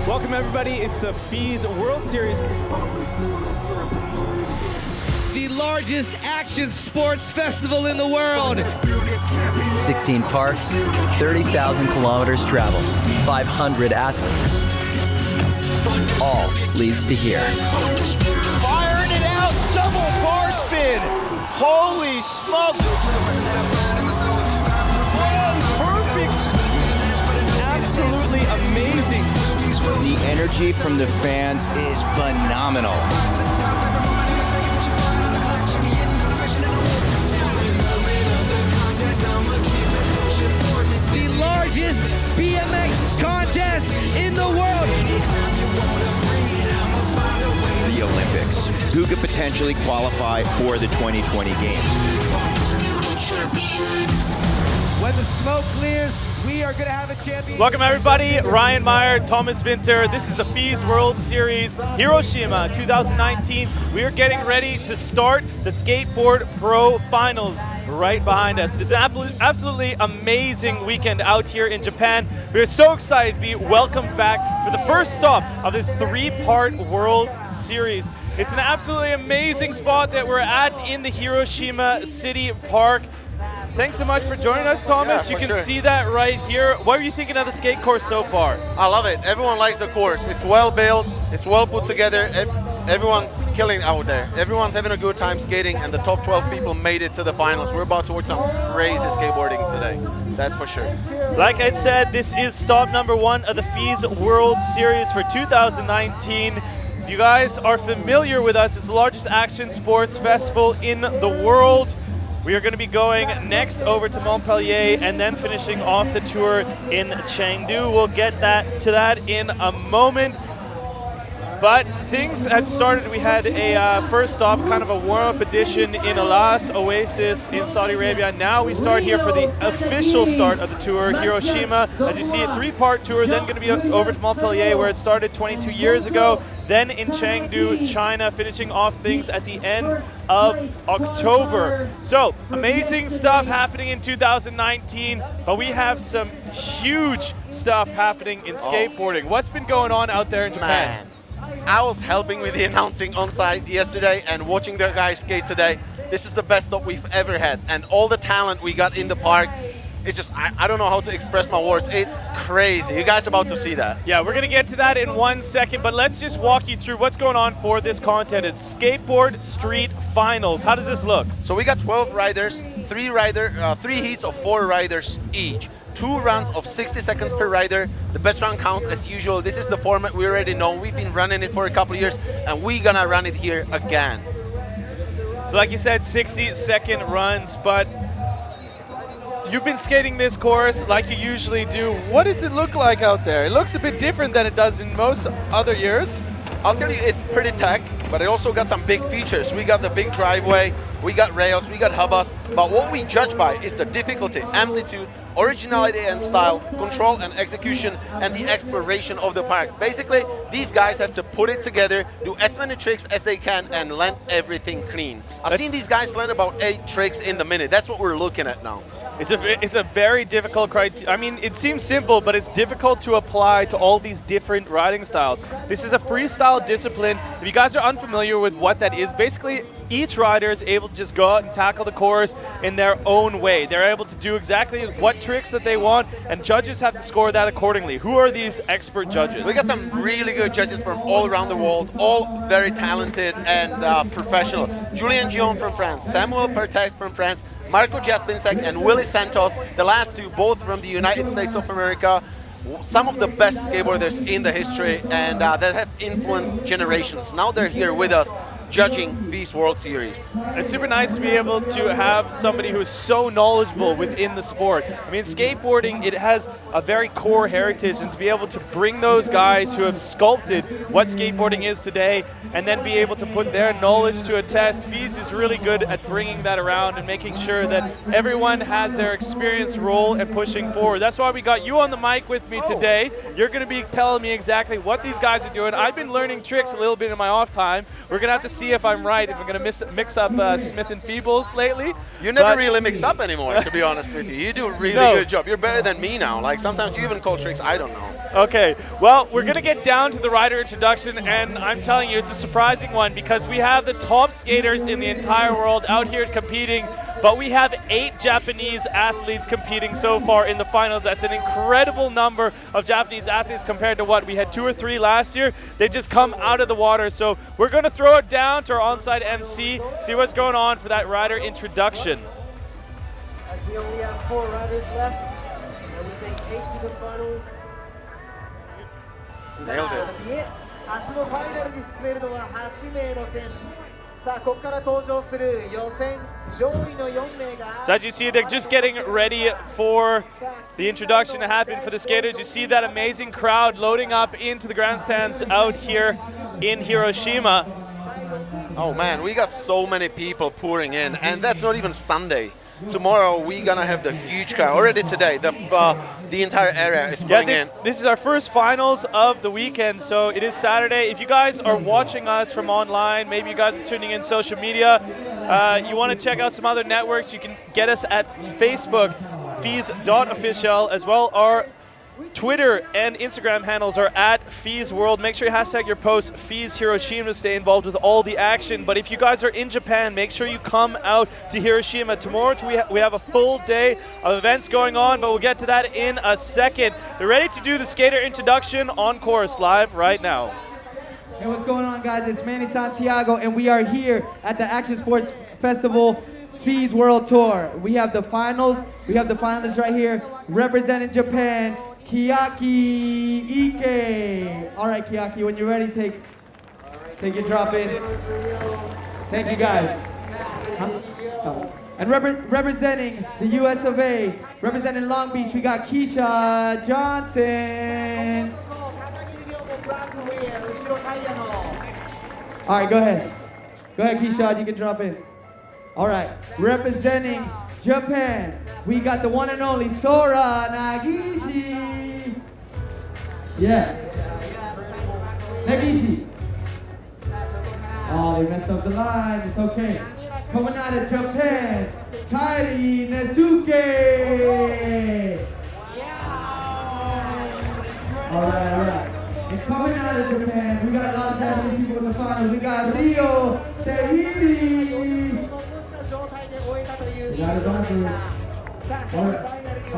Welcome everybody, it's the FWS World Series. The largest action sports festival in the world. 16 parks, 30,000 kilometers traveled, 500 athletes. All leads to here. Firing it out, double bar spin. Holy smokes. Perfect. Absolutely amazing. The energy from the fans is phenomenal. The largest BMX contest in the world. The Olympics. Who could potentially qualify for the 2020 games? When the smoke clears, we are going to have a champion. Welcome everybody, Ryan Meyer, Thomas Winter. This is the FWS World Series, Hiroshima 2019. We are getting ready to start the Skateboard Pro Finals right behind us. It's an absolutely amazing weekend out here in Japan. We are so excited to be welcomed back for the first stop of this 3-part World Series. It's an absolutely amazing spot that we're at in the Hiroshima City Park. Thanks so much for joining us, Thomas. Yeah, you can sure. see that right here. What are you thinking of the skate course so far? I love it. Everyone likes the course. It's well built. It's well put together. Everyone's killing out there. Everyone's having a good time skating, and the top 12 people made it to the finals. We're about to watch some crazy skateboarding today. That's for sure. Like I said, this is stop number 1 of the FWS World Series for 2019. You guys are familiar with us. It's the largest action sports festival in the world. We are going to be going next over to Montpellier and then finishing off the tour in Chengdu. We'll get to that in a moment. But things had started. We had a first stop, kind of a warm-up edition in Alas Oasis in Saudi Arabia. Now we start here for the official start of the tour, Hiroshima. As you see, a 3-part tour, then going to be over to Montpellier where it started 22 years ago. Then in Chengdu, China, finishing off things at the end of October. So, amazing stuff happening in 2019, but we have some huge stuff happening in skateboarding. What's been going on out there in Japan? Man, I was helping with the announcing on site yesterday and watching the guys skate today. This is the best stop we've ever had, and all the talent we got in the park. It's just, I don't know how to express my words. It's crazy. You guys are about to see that. Yeah, we're going to get to that in 1 second, but let's just walk you through what's going on for this content. It's Skateboard Street Finals. How does this look? So we got 12 riders, 3 heats of 4 riders each. 2 runs of 60 seconds per rider. The best run counts as usual. This is the format we already know. We've been running it for a couple of years, and we're going to run it here again. So like you said, 60-second runs, but you've been skating this course like you usually do. What does it look like out there? It looks a bit different than it does in most other years. I'll tell you, it's pretty tech, but it also got some big features. We got the big driveway, we got rails, we got hubbas, but what we judge by is the difficulty, amplitude, originality and style, control and execution, and the exploration of the park. Basically, these guys have to put it together, do as many tricks as they can, and land everything clean. I've seen these guys land about 8 tricks in the minute. That's what we're looking at now. It's a very difficult criteria. I mean, it seems simple, but it's difficult to apply to all these different riding styles. This is a freestyle discipline. If you guys are unfamiliar with what that is, basically each rider is able to just go out and tackle the course in their own way. They're able to do exactly what tricks that they want, and judges have to score that accordingly. Who are these expert judges? We got some really good judges from all around the world, all very talented and professional. Julien Gion from France, Samuel Pertex from France, Marco Jaspinsek and Willie Santos, the last 2 both from the United States of America. Some of the best skateboarders in the history, and that have influenced generations. Now they're here with us judging FWS World Series. It's super nice to be able to have somebody who is so knowledgeable within the sport. I mean, skateboarding, it has a very core heritage, and to be able to bring those guys who have sculpted what skateboarding is today and then be able to put their knowledge to a test, FWS is really good at bringing that around and making sure that everyone has their experienced role and pushing forward. That's why we got you on the mic with me today. You're going to be telling me exactly what these guys are doing. I've been learning tricks a little bit in my off time. We're going to have to see if I'm right, if I'm going to mix up Smith and Feebles lately. You never But- really mix up anymore, to be honest with you. You do a really No. good job. You're better than me now. Like, sometimes you even call tricks I don't know. Okay, well, we're going to get down to the rider introduction, and I'm telling you, it's a surprising one because we have the top skaters in the entire world out here competing, but we have 8 Japanese athletes competing so far in the finals. That's an incredible number of Japanese athletes compared to what? We had 2 or 3 last year. They've just come out of the water, so we're going to throw it down to our on-site MC, see what's going on for that rider introduction. As we only have 4 riders left, and we take 8 to the finals. Nailed it. 明日のファイナルに進めるのは8名の選手。さあ、ここから登場する予選上位の4名が。 So as you see, they're just getting ready for the introduction to happen for the skaters. You see that amazing crowd loading up into the grandstands out here in Hiroshima. Oh man, we got so many people pouring in, and that's not even Sunday. Tomorrow we're gonna have the huge crowd. Already today, the entire area is pouring in. This is our first finals of the weekend, so it is Saturday. If you guys are watching us from online, maybe you guys are tuning in social media, you want to check out some other networks, you can get us at Facebook, fees.official, as well. Our Twitter and Instagram handles are at Fees World. Make sure you hashtag your post Fees Hiroshima to stay involved with all the action. But if you guys are in Japan, make sure you come out to Hiroshima. Tomorrow we have a full day of events going on, but we'll get to that in a second. They're ready to do the skater introduction on course live right now. Hey, what's going on, guys? It's Manny Santiago, and we are here at the Action Sports Festival Fees World Tour. We have the finals. We have the finalists right here representing Japan. Kiyaki Ike. All right, Kiyaki, when you're ready, take your drop in. Thank you, guys. And representing the US of A, representing Long Beach, we got Keisha Johnson. All right, go ahead. Go ahead, Keyshawn, you can drop in. All right, representing Japan, we got the one and only Sora Nagishi. Yeah. Nagishi. Oh, they messed up the line. It's okay. Coming out of Japan, Kairi Nesuke. All right. And coming out of Japan, we got a lot of Japanese people in the finals. We got Ryo Seihiri. We got it backwards. All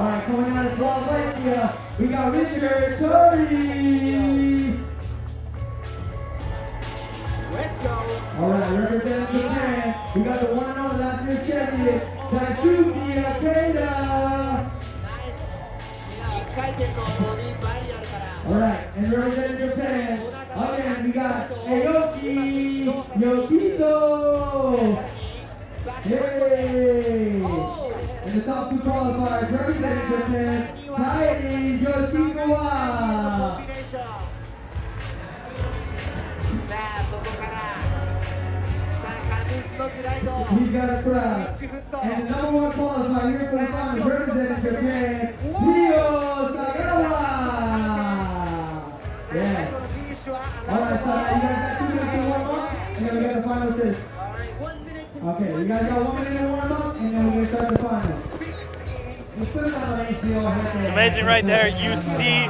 right, coming out of Slovakia, we got Richard Tori. Let's go. All right, representing Japan, we got the one and only last year's champion, Daisuke Akeda. Nice. 1回転のボディバリアルから。 All right, and representing Japan, again, we got Aoki Yokito. Yay! And the top 2 qualifiers representing Japan, Kairi Yoshikawa. さあ、そこから。さあ、カヌスのグライド。 He's got a crowd. And the number 1 qualifier here for the finals representing Japan, Ryo Sagawa. Yes. All right, so you guys got 2 minutes to warm up, and then we got the final 6. Okay, you guys got 1 minute to warm up, and then we're gonna start the finals. It's amazing right there. You see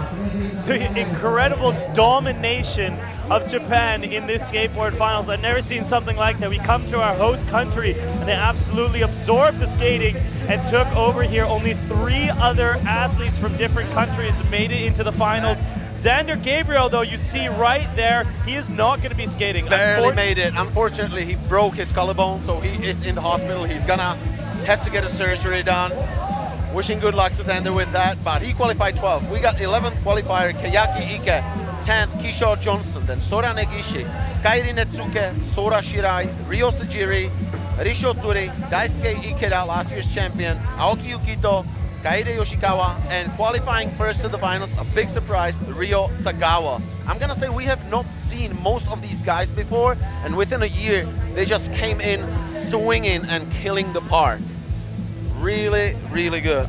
the incredible domination of Japan in this skateboard finals. I've never seen something like that. We come to our host country and they absolutely absorbed the skating and took over here. Only 3 other athletes from different countries made it into the finals. Xander Gabriel, though, you see right there, he is not going to be skating. Barely made it. Unfortunately, he broke his collarbone, so he is in the hospital. He's gonna have to get a surgery done. Wishing good luck to Xander with that, but he qualified 12. We got 11th qualifier, Kiyaki Ike, 10th, Keisha Johnson, then Sora Negishi, Kairi Netsuke, Sora Shirai, Ryo Sejiri, Risho Turi, Daisuke Ikeda, last year's champion, Aoki Yukito, Kaede Yoshikawa, and qualifying first to the finals, a big surprise, Ryo Sagawa. I'm gonna say we have not seen most of these guys before, and within a year, they just came in swinging and killing the park. Really, really good.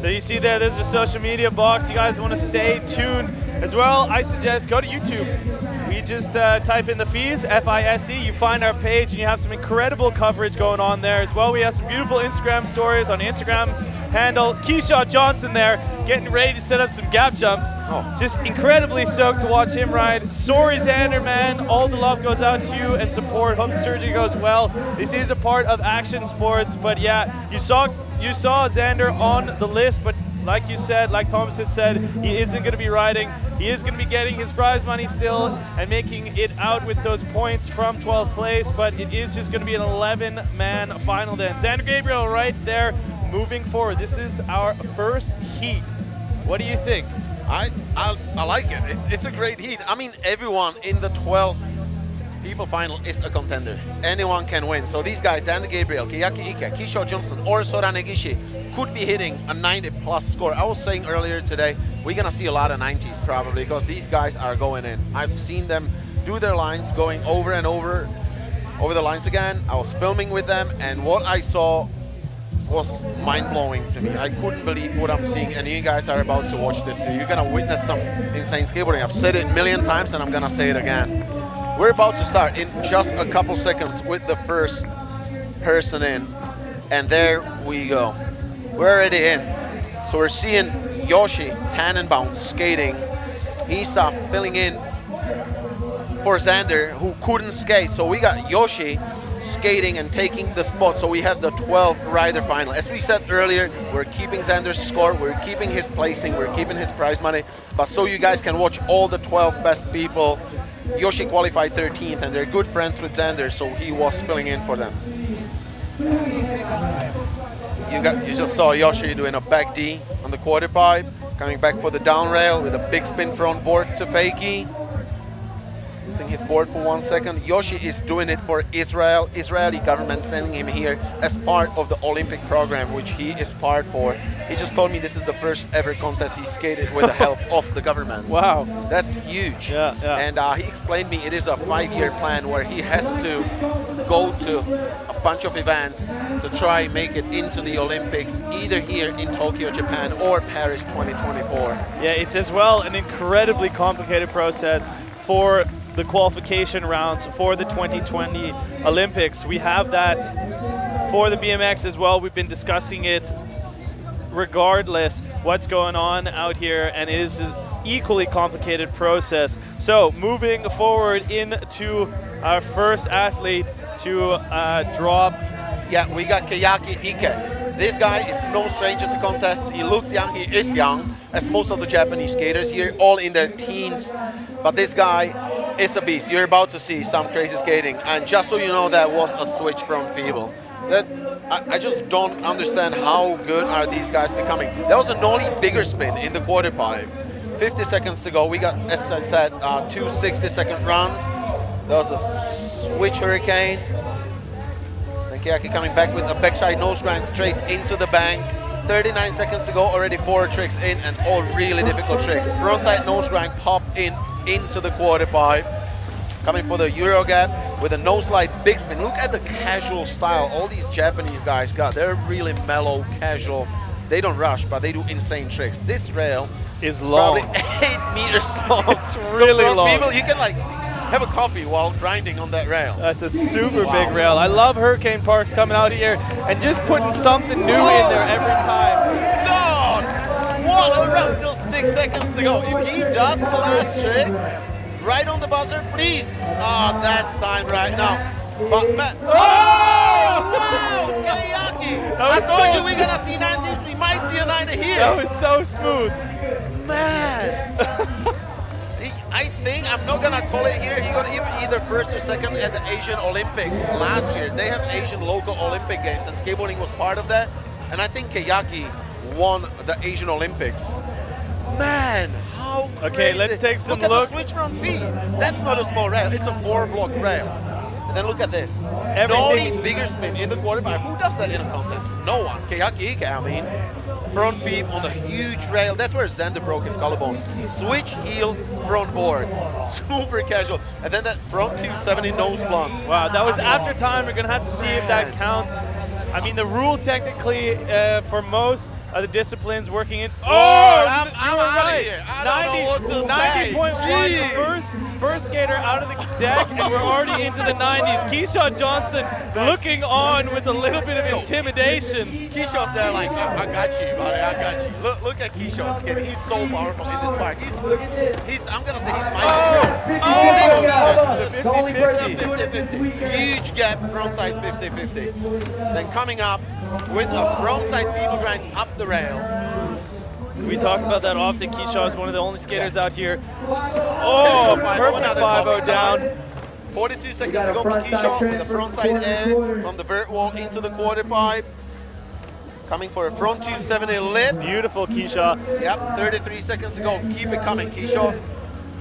So you see there's a social media box. You guys want to stay tuned as well. I suggest go to YouTube. We just type in the FISE, F-I-S-E, you find our page and you have some incredible coverage going on there as well. We have some beautiful Instagram stories on Instagram handle. Keyshawn Johnson there, getting ready to set up some gap jumps. Just incredibly stoked to watch him ride. Sorry, Xander, man. All the love goes out to you and support. Hope the surgery goes well. This is a part of action sports, but yeah, you saw Xander on the list, but like you said, like Thomas had said, he isn't going to be riding. He is going to be getting his prize money still and making it out with those points from 12th place, but it is just going to be an 11-man final then. Xander Gabriel right there moving forward. This is our first heat. What do you think? I like it. It's a great heat. I mean, everyone in the 12 people final is a contender. Anyone can win. So these guys, Xander Gabriel, Keiaki Ike, Keisha Johnson, or Sora Negishi, could be hitting a 90+ score. I was saying earlier today, we're gonna see a lot of 90s probably because these guys are going in. I've seen them do their lines going over and over the lines again. I was filming with them, and what I saw was mind-blowing to me. I couldn't believe what I'm seeing, and you guys are about to watch this. So you're gonna witness some insane skateboarding. I've said it a million times, and I'm gonna say it again. We're about to start in just a couple seconds with the first person in, and there we go. We're already in. So we're seeing Yoshi Tannenbaum skating. He's filling in for Xander, who couldn't skate. So we got Yoshi skating and taking the spot. So we have the 12th rider final. As we said earlier, we're keeping Xander's score, we're keeping his placing, we're keeping his prize money, but so you guys can watch all the 12 best people. Yoshi qualified 13th, and they're good friends with Xander, so he was filling in for them. You just saw Yoshi doing a back D on the quarter pipe, coming back for the down rail with a big spin front board to fakie. Using his board for 1 second. Yoshi is doing it for Israel. Israeli government sending him here as part of the Olympic program, which he is part for. He just told me this is the first ever contest he skated with the help of the government. Wow. That's huge. Yeah. And he explained me it is a 5-year plan where he has to go to a bunch of events to try make it into the Olympics, either here in Tokyo, Japan, or Paris 2024. Yeah, it's as well an incredibly complicated process for the qualification rounds for the 2020 Olympics. We have that for the BMX as well. We've been discussing it regardless what's going on out here, and it is an equally complicated process. So moving forward into our first athlete to drop. Yeah, we got Keiaki Ike. This guy is no stranger to contests. He looks young, he is young, as most of the Japanese skaters here, all in their teens. But this guy is a beast. You're about to see some crazy skating. And just so you know, that was a switch from feeble. I just don't understand how good are these guys becoming. That was a nollie bigger spin in the quarter pipe. 50 seconds to go. We got, as I said, 2 60-second runs. That was a switch hurricane. Then Keiaki coming back with a backside nose grind straight into the bank. 39 seconds to go, already 4 tricks in, and all really difficult tricks. Frontside nose grind pop into the quarter pipe. Coming for the Euro gap with a nose slide big spin. Look at the casual style all these Japanese guys got. They're really mellow, casual. They don't rush, but they do insane tricks. This rail is long. Probably 8 meters long. It's really long. People, you can like have a coffee while grinding on that rail. That's a super big rail. I love Hurricane Parks coming out here and just putting something new in there every time. God, what a rail! Still 6 seconds to go. If he does the last trick, right on the buzzer, please. Oh, that's time right now. But man, oh, wow, Keiaki! I told you we're gonna see 90s. We might see a 90 here. That was so smooth. Man. I think, I'm not gonna call it here, he got either first or second at the Asian Olympics last year. They have Asian local Olympic games, and skateboarding was part of that. And I think Keiaki won the Asian Olympics. Man, how crazy. Okay, let's take some look. look. At the switch from feet. That's not a small rail, it's a 4-block rail. And then look at this. Nollie bigger spin in the quarter pipe. Who does that in a contest? No one. Keiaki Ike, I mean. Front feet on the huge rail. That's where Xander broke his collarbone. Switch heel, front board. Super casual. And then that front 270 nose blunt. Wow, that was after time. We're going to have to see if that counts. I mean, the rule technically for most of the disciplines working in. I'm you were out of here. I don't know what to say. 90.1, Jeez. first skater out of the deck, and we're already into the 90s. Keyshawn Johnson looking on with a little bit of intimidation. Keyshawn's there like, I got you, buddy, I got you. Look at Keyshawn skating. He's so powerful in this park. I'm gonna say he's my 50-50. Huge gap, frontside 50-50. Then coming up with a frontside feeble grind up the rail. We talk about that often. Keyshawn is one of the only skaters out here. Oh, perfect 5-0 down. 42 seconds to go for Keisha with a frontside air from the vert wall into the quarter pipe. Coming for a front 270 lip. Beautiful, Keisha. Yep, 33 seconds to go. Keep it coming, Keisha.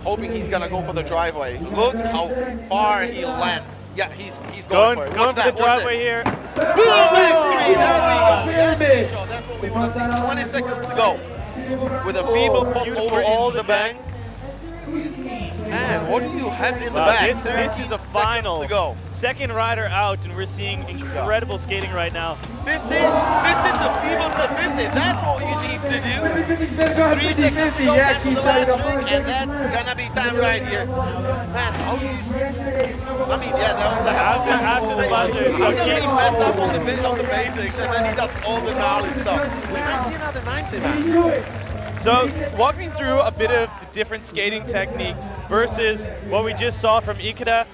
Hoping he's gonna go for the driveway. Look how far he lands. Yeah, he's going for it. Going for the driveway here. Boom, back three. There we go. Yes, Keisha. That's what we want to see. 20 seconds to go. With a feeble pop over into the bank. Man, what do you have in the back? This is a final. To go. Second rider out, and we're seeing incredible skating right now. 50 to feeble to 50. That's what you need to do. 3 seconds to go back to the last trick, and that's gonna be time right here. Man, how do you? I mean, yeah, that was the after the buzzer. How does he mess up on the basics, and then he does all the gnarly stuff? We might see another 90, man. So, walk me through a bit of the different skating technique versus what we just saw from Ikeda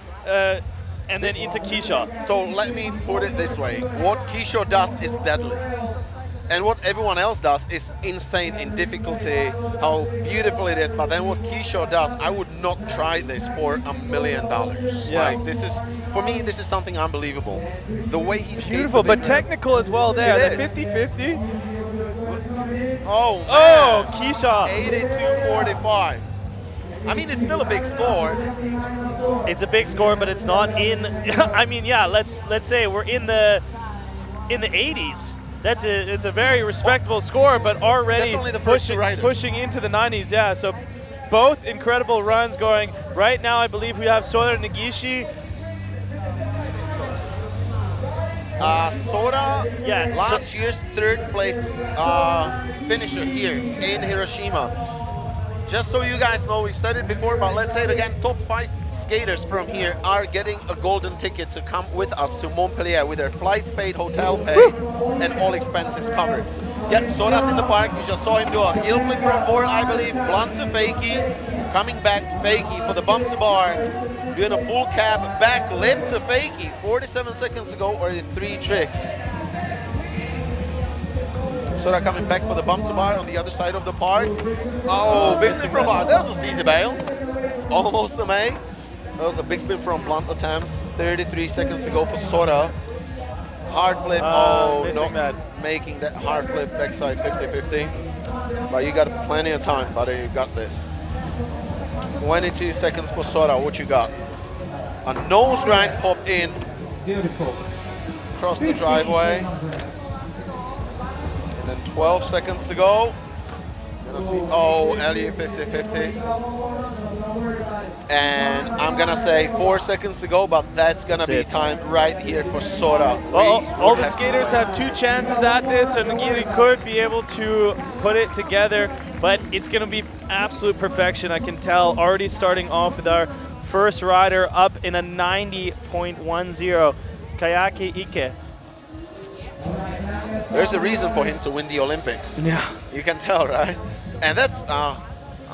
and then into Keisha. So let me put it this way. What Keisha does is deadly. And what everyone else does is insane in difficulty, how beautiful it is. But then what Keisha does, I would not try this for $1 million. Yeah. Like, this is, for me, this is something unbelievable. The way he skates. Beautiful, but technical as well there. It The is. 50-50. Oh, man. Oh, Keisha. 82-45. I mean, it's still a big score. It's a big score, but it's not in. I mean, yeah. Let's say we're in the 80s. It's a very respectable score, but already That's only the first pushing into the 90s. Yeah. So both incredible runs going right now. I believe we have Sora Negishi. Sora, Yeah, last year's third place finisher here in Hiroshima. Just so you guys know, we've said it before, but let's say it again, top 5 skaters from here are getting a golden ticket to come with us to Montpellier with their flights paid, hotel paid, and all expenses covered. Yep, Sora's in the park. You just saw him do a heel flip from board, I believe, blunt to fakie, coming back fakie for the bump to bar, doing a full cab back lip to fakie. 47 seconds to go, already 3 tricks. Sora coming back for the bump to bar on the other side of the park. Oh, big spin from blunt. That was a steezy bail. It's almost a May. That was a big spin from blunt attempt. 33 seconds to go for Sora. Hard flip. That. Making that hard flip backside 50-50. But you got plenty of time, buddy. You got this. 22 seconds for Sora. What you got? A nose grind pop in. Beautiful. Across the driveway. And then 12 seconds to go. Gonna see, oh, Elliot 50-50. And I'm gonna say 4 seconds to go, but that's gonna be time right here for Sora. Well, all the skaters have 2 chances at this, and Nagiri could be able to put it together, but it's gonna be absolute perfection, I can tell. Already starting off with our first rider up in a 90.10, Kayake Ike. There's a reason for him to win the Olympics. Yeah. You can tell, right? And that's, I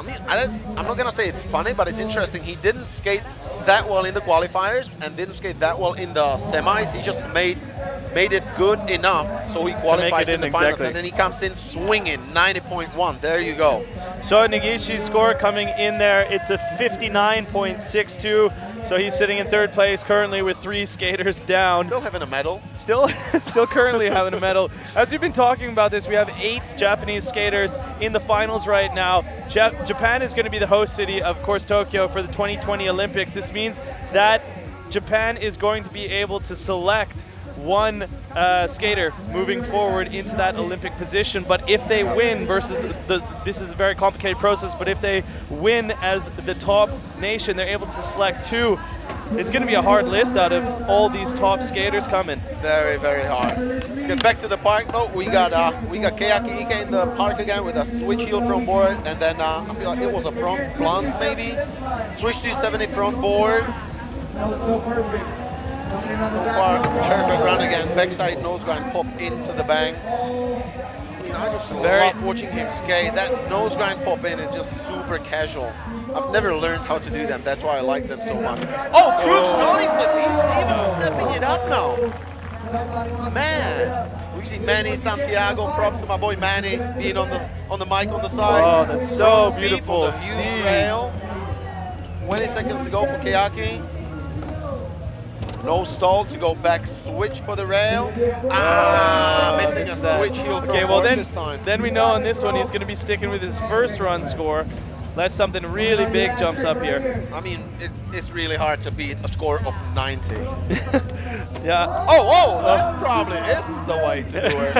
mean, I'm not gonna say it's funny, but it's interesting. He didn't skate that well in the qualifiers and didn't skate that well in the semis. He just made it good enough so he qualifies in the finals. And then he comes in swinging, 90.1. There you go. So Negishi's score coming in there, it's a 59.62. So he's sitting in 3rd place currently with 3 skaters down. Still having a medal. Still currently having a medal. As we've been talking about this, we have 8 Japanese skaters in the finals right now. Japan is going to be the host city, of course, Tokyo for the 2020 Olympics. This means that Japan is going to be able to select one skater moving forward into that Olympic position. But if they win versus this is a very complicated process, but if they win as the top nation, they're able to select 2. it's going to be a hard list out of all these top skaters coming. Very, very hard. Let's get back to the park though. We got Keiaki Ike in the park again with a switch heel front board, and then I feel like it was a front blunt maybe. Switch 270 front board. So far, perfect run again. Backside nose grind pop into the bang. You know, I just love watching him skate. That nose grind pop in is just super casual. I've never learned how to do them. That's why I like them so much. Oh, Crook's naughty flip. He's even stepping it up now. Man, we see Manny Santiago. Props to my boy Manny being on the mic on the side. Oh, that's so beautiful. On the huge rail. 20 seconds to go for Keiaki. No stall to go back switch for the rail. Missing a switch heel front board this time. Then we know on this one he's going to be sticking with his first run score. Unless something really big jumps up here. I mean, it's really hard to beat a score of 90. Yeah. Oh, that probably is the way to do it.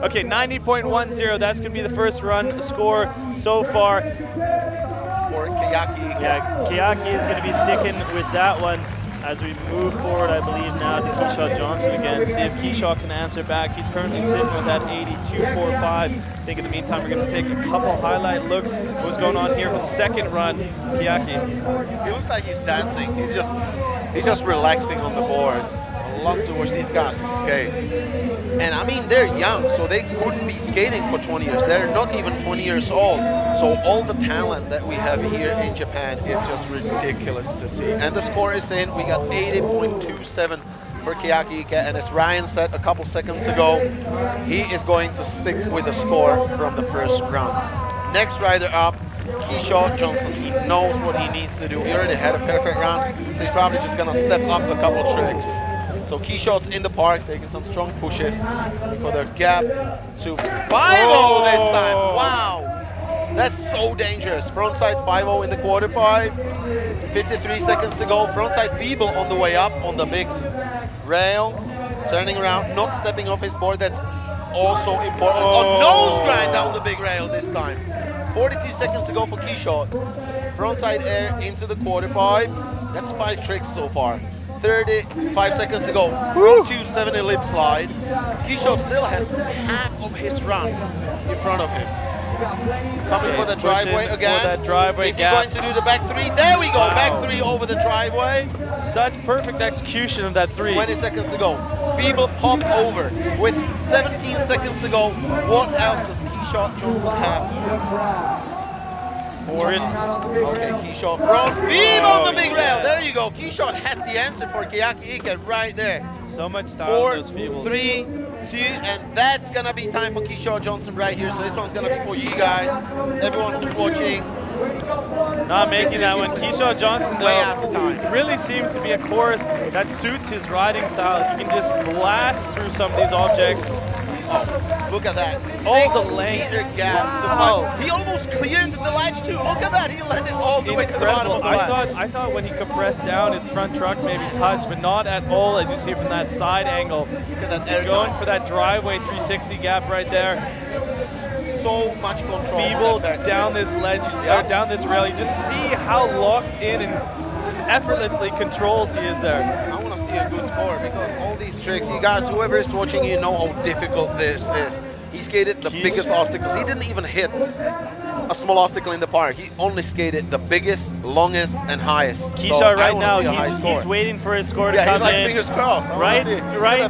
Okay, 90.10. That's going to be the first run score so far. For Keiaki. Yeah, Keiaki is going to be sticking with that one. As we move forward, I believe now to Keisha Johnson again. See if Keisha can answer back. He's currently sitting with that 82.45. I think in the meantime, we're going to take a couple highlight looks. What's going on here for the second run, Keiaki? He looks like he's dancing. He's just relaxing on the board. I love to watch these guys skate. And I mean, they're young, so they couldn't be skating for 20 years. They're not even 20 years old. So all the talent that we have here in Japan is just ridiculous to see. And the score is in. We got 80.27 for Keiaki Ike. And as Ryan said a couple seconds ago, he is going to stick with the score from the first round. Next rider up, Keyshawn Johnson. He knows what he needs to do. He already had a perfect round, so he's probably just going to step up a couple tricks. So Keyshawn's in the park, taking some strong pushes for the gap to 5-0 this time. Wow, that's so dangerous. Frontside 5-0 in the quarter pipe. 53 seconds to go. Frontside feeble on the way up on the big rail. Turning around, not stepping off his board. That's also important. Oh, nose grind down the big rail this time. 42 seconds to go for Keyshawn. Frontside air into the quarter pipe. That's 5 tricks so far. 35 seconds to go. Front 270 lip slide. Keyshawn still has half of his run in front of him. Coming for the driveway again. That driveway is he going to do the back 3? There we go. Wow. Back 3 over the driveway. Such perfect execution of that 3. 20 seconds to go. Feeble pop over with 17 seconds to go. What else does Keisha Johnson have? Okay, Keyshawn front beam on the big rail. There you go. Keyshawn has the answer for Keiaki Ike right there. So much style 4, in those feebles. 3, 2, and that's gonna be time for Keyshawn Johnson right here. So this one's gonna be for you guys, everyone who's watching. Not making that one. Keisha Johnson, though, way after time. really seems to be a chorus that suits his riding style. He can just blast through some of these objects. Oh, look at that. All the length. 6 meter gap. Wow. He almost cleared the ledge too. Look at that. He landed all the way to the bottom of the ledge. I thought when he compressed down, his front truck maybe touched, but not at all, as you see from that side angle. Look at that air Going time. for that driveway 360 gap right there. So much control. Feeble down this ledge, down this rail. You just see how locked in and effortlessly controlled he is there. I want to see a good score because all these tricks, you guys, whoever is watching, you know how difficult this is. He skated the biggest obstacles. He didn't even hit a small obstacle in the park. He only skated the biggest, longest, and highest. Keisha so right now, he's waiting for his score to come he's like in. Fingers crossed. Right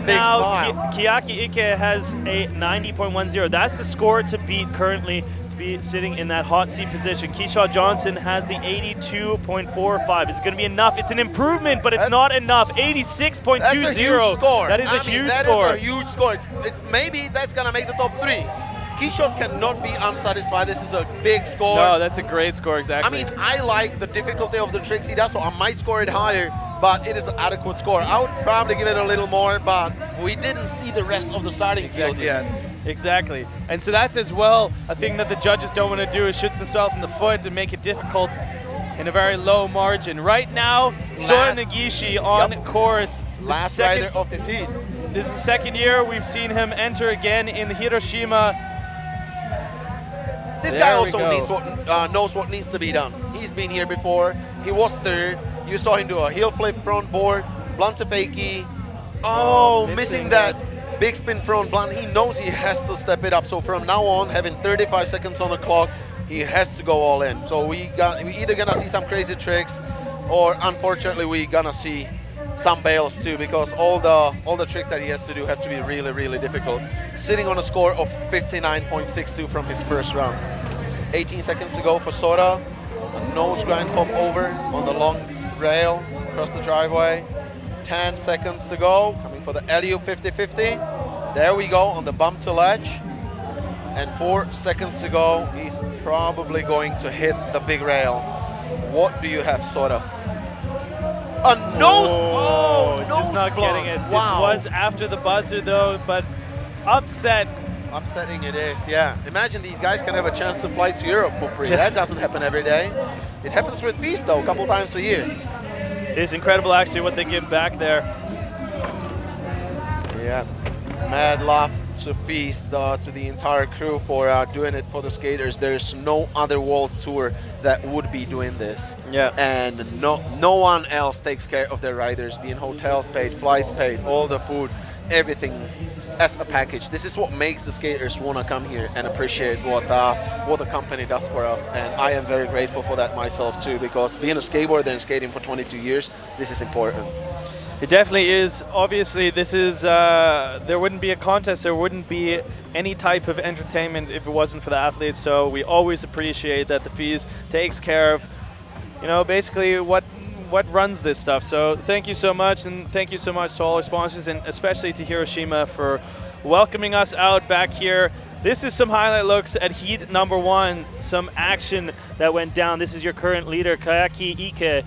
now, smile. Keiaki Ike has a 90.10. That's the score to beat currently. Be sitting in that hot seat position. Keisha Johnson has the 82.45. Is it going to be enough? It's an improvement, but it's not enough. 86.20. That's a huge score. That is a huge score. That is a huge score. It's maybe that's going to make the top 3. Keisha cannot be unsatisfied. This is a big score. No, that's a great score, exactly. I mean, I like the difficulty of the tricks he does, so I might score it higher, but it is an adequate score. I would probably give it a little more, but we didn't see the rest of the starting field yet. Exactly. And so that's as well a thing that the judges don't want to do is shoot themselves in the foot and make it difficult in a very low margin. Right now, Sora Nagishi on chorus. Last rider of this heat. This is the second year we've seen him enter again in the Hiroshima. This guy also knows what needs to be done. He's been here before. He was 3rd. You saw him do a heel flip front board, blunt to fakie. Oh, missing that big spin front blunt. He knows he has to step it up. So from now on, having 35 seconds on the clock, he has to go all in. So we either gonna see some crazy tricks, or unfortunately we gonna see some bails too, because all the tricks that he has to do have to be really, really difficult. Sitting on a score of 59.62 from his first round. 18 seconds to go for Sora. A nose grind hop over on the long rail across the driveway. 10 seconds to go. Coming for the alley-oop 50-50. There we go on the bump to ledge. And 4 seconds to go. He's probably going to hit the big rail. What do you have, Sora? A nose! Oh, just not getting it. Wow. This was after the buzzer though, but upset. Upsetting it is, yeah. Imagine these guys can have a chance to fly to Europe for free. That doesn't happen every day. It happens with fees though, a couple times a year. It's incredible actually what they give back there. Yeah, mad love to Feast, to the entire crew for doing it for the skaters. There's no other world tour that would be doing this. Yeah. And no one else takes care of their riders, being hotels paid, flights paid, all the food, everything as a package. This is what makes the skaters want to come here and appreciate what the company does for us. And I am very grateful for that myself too, because being a skateboarder and skating for 22 years, this is important. It definitely is. Obviously, this is there wouldn't be a contest, there wouldn't be any type of entertainment if it wasn't for the athletes. So we always appreciate that the fees takes care of, you know, basically what runs this stuff. So thank you so much, and thank you so much to all our sponsors, and especially to Hiroshima for welcoming us out back here. This is some highlight looks at heat number 1, some action that went down. This is your current leader, Kayaki Ike,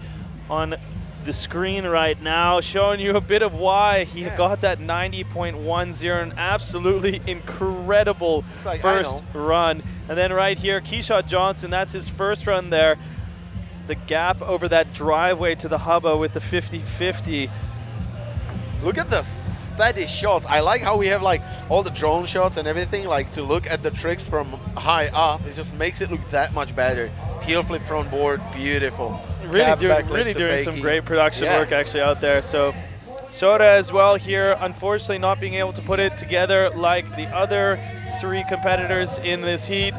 on the screen right now, showing you a bit of why he got that 90.10, an absolutely incredible first run. And then right here, Keisha Johnson, that's his first run there. The gap over that driveway to the hubba with the 50-50. Look at the steady shots. I like how we have like all the drone shots and everything, like to look at the tricks from high up. It just makes it look that much better. Heel flip front board, beautiful. Really doing some great production work actually out there. So Soda as well here, unfortunately not being able to put it together like the other 3 competitors in this heat.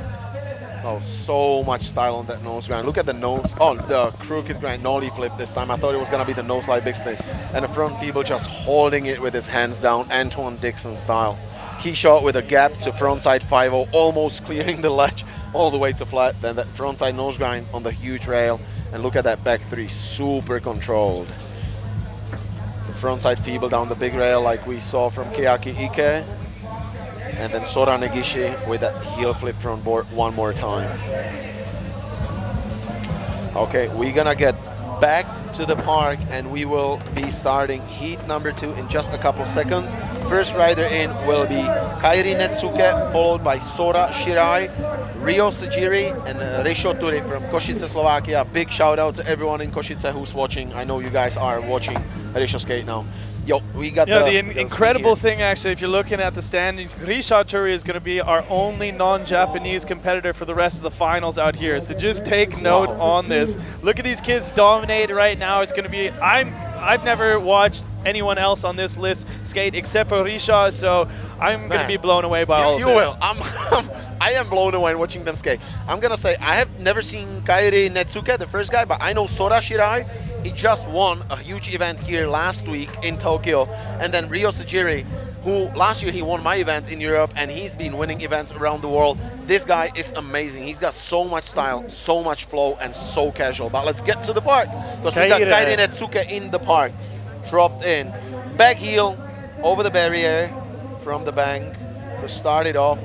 Oh, so much style on that nose grind. Look at the nose. Oh, the crooked grind nollie flip this time. I thought it was going to be the nose slide big spin. And the front feeble just holding it with his hands down, Antoine Dixon style. Key shot with a gap to frontside 5-0, almost clearing the ledge all the way to flat. Then that frontside nose grind on the huge rail. And look at that back 3, super controlled. The frontside feeble down the big rail like we saw from Kayaki Ike. And then Sora Negishi with that heel flip front board one more time. Okay, we're gonna get back to the park and we will be starting heat number 2 in just a couple seconds. First rider in will be Kairi Netsuke, followed by Sora Shirai, Ryo Sajiri, and Risho Turi from Košice, Slovakia. Big shout out to everyone in Košice who's watching. I know you guys are watching Risho skate now. Yo, we got the incredible thing actually, if you're looking at the standing, Risho Turi is going to be our only non-Japanese competitor for the rest of the finals out here. So just take note on this. Look at these kids dominate right now. It's going to be, I've never watched anyone else on this list skate except for Risha, so I'm going to be blown away by all of this. You will. I am blown away watching them skate. I'm going to say, I have never seen Kairi Netsuke, the first guy, but I know Sora Shirai. He just won a huge event here last week in Tokyo. And then Ryo Sajiri, who last year he won my event in Europe, and he's been winning events around the world. This guy is amazing. He's got so much style, so much flow, and so casual. But let's get to the park, because we got Kairi Netsuke in the park. Dropped in. Back heel over the barrier from the bank to start it off.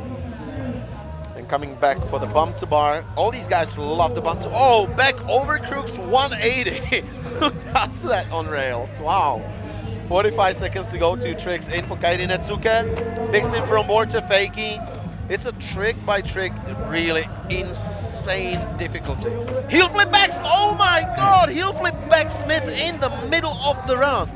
And coming back for the bump to bar. All these guys love the bump to, oh, back over crooks 180. Who does that on rails? Wow. 45 seconds to go, 2 tricks in for Kairi Netsuke. Big spin from board to fakie. It's a trick by trick, really insane difficulty. Heel flip backs, oh my God, heel flip back Smith in the middle of the run.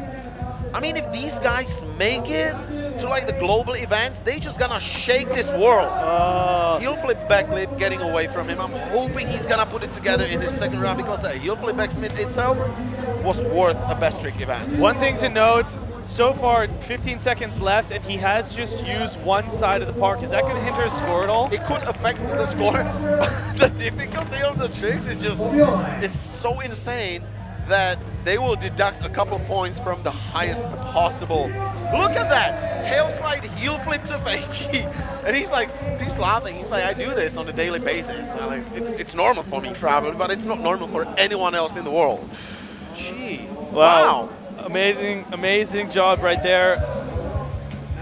I mean, if these guys make it, to like the global events, they just gonna shake this world. Heel flip backlip getting away from him. I'm hoping he's gonna put it together in his second round because that heel flip backsmith itself was worth a best trick event. One thing to note, so far 15 seconds left and he has just used one side of the park. Is that going to hinder his score at all? It could affect the score. The difficulty of the tricks is just, it's so insane that they will deduct a couple points from the highest possible. Look at that, tail slide heel flip to fakie. And he's laughing. He's like, I do this on a daily basis. Like, it's normal for me probably, but it's not normal for anyone else in the world. Jeez, wow. Amazing job right there.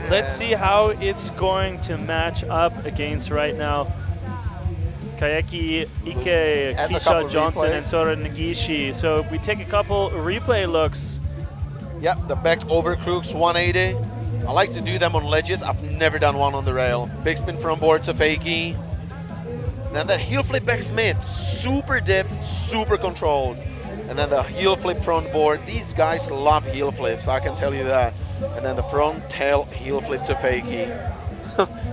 Let's see how it's going to match up against right now Kayeki Ike, Keisha Johnson, and Sora Nagishi. So we take a couple replay looks. Yep, the back over crooks 180. I like to do them on ledges. I've never done one on the rail. Big spin front board to fakie. Then that heel flip back Smith, super dipped, super controlled. And then the heel flip front board. These guys love heel flips, I can tell you that. And then the front tail heel flip to fakie.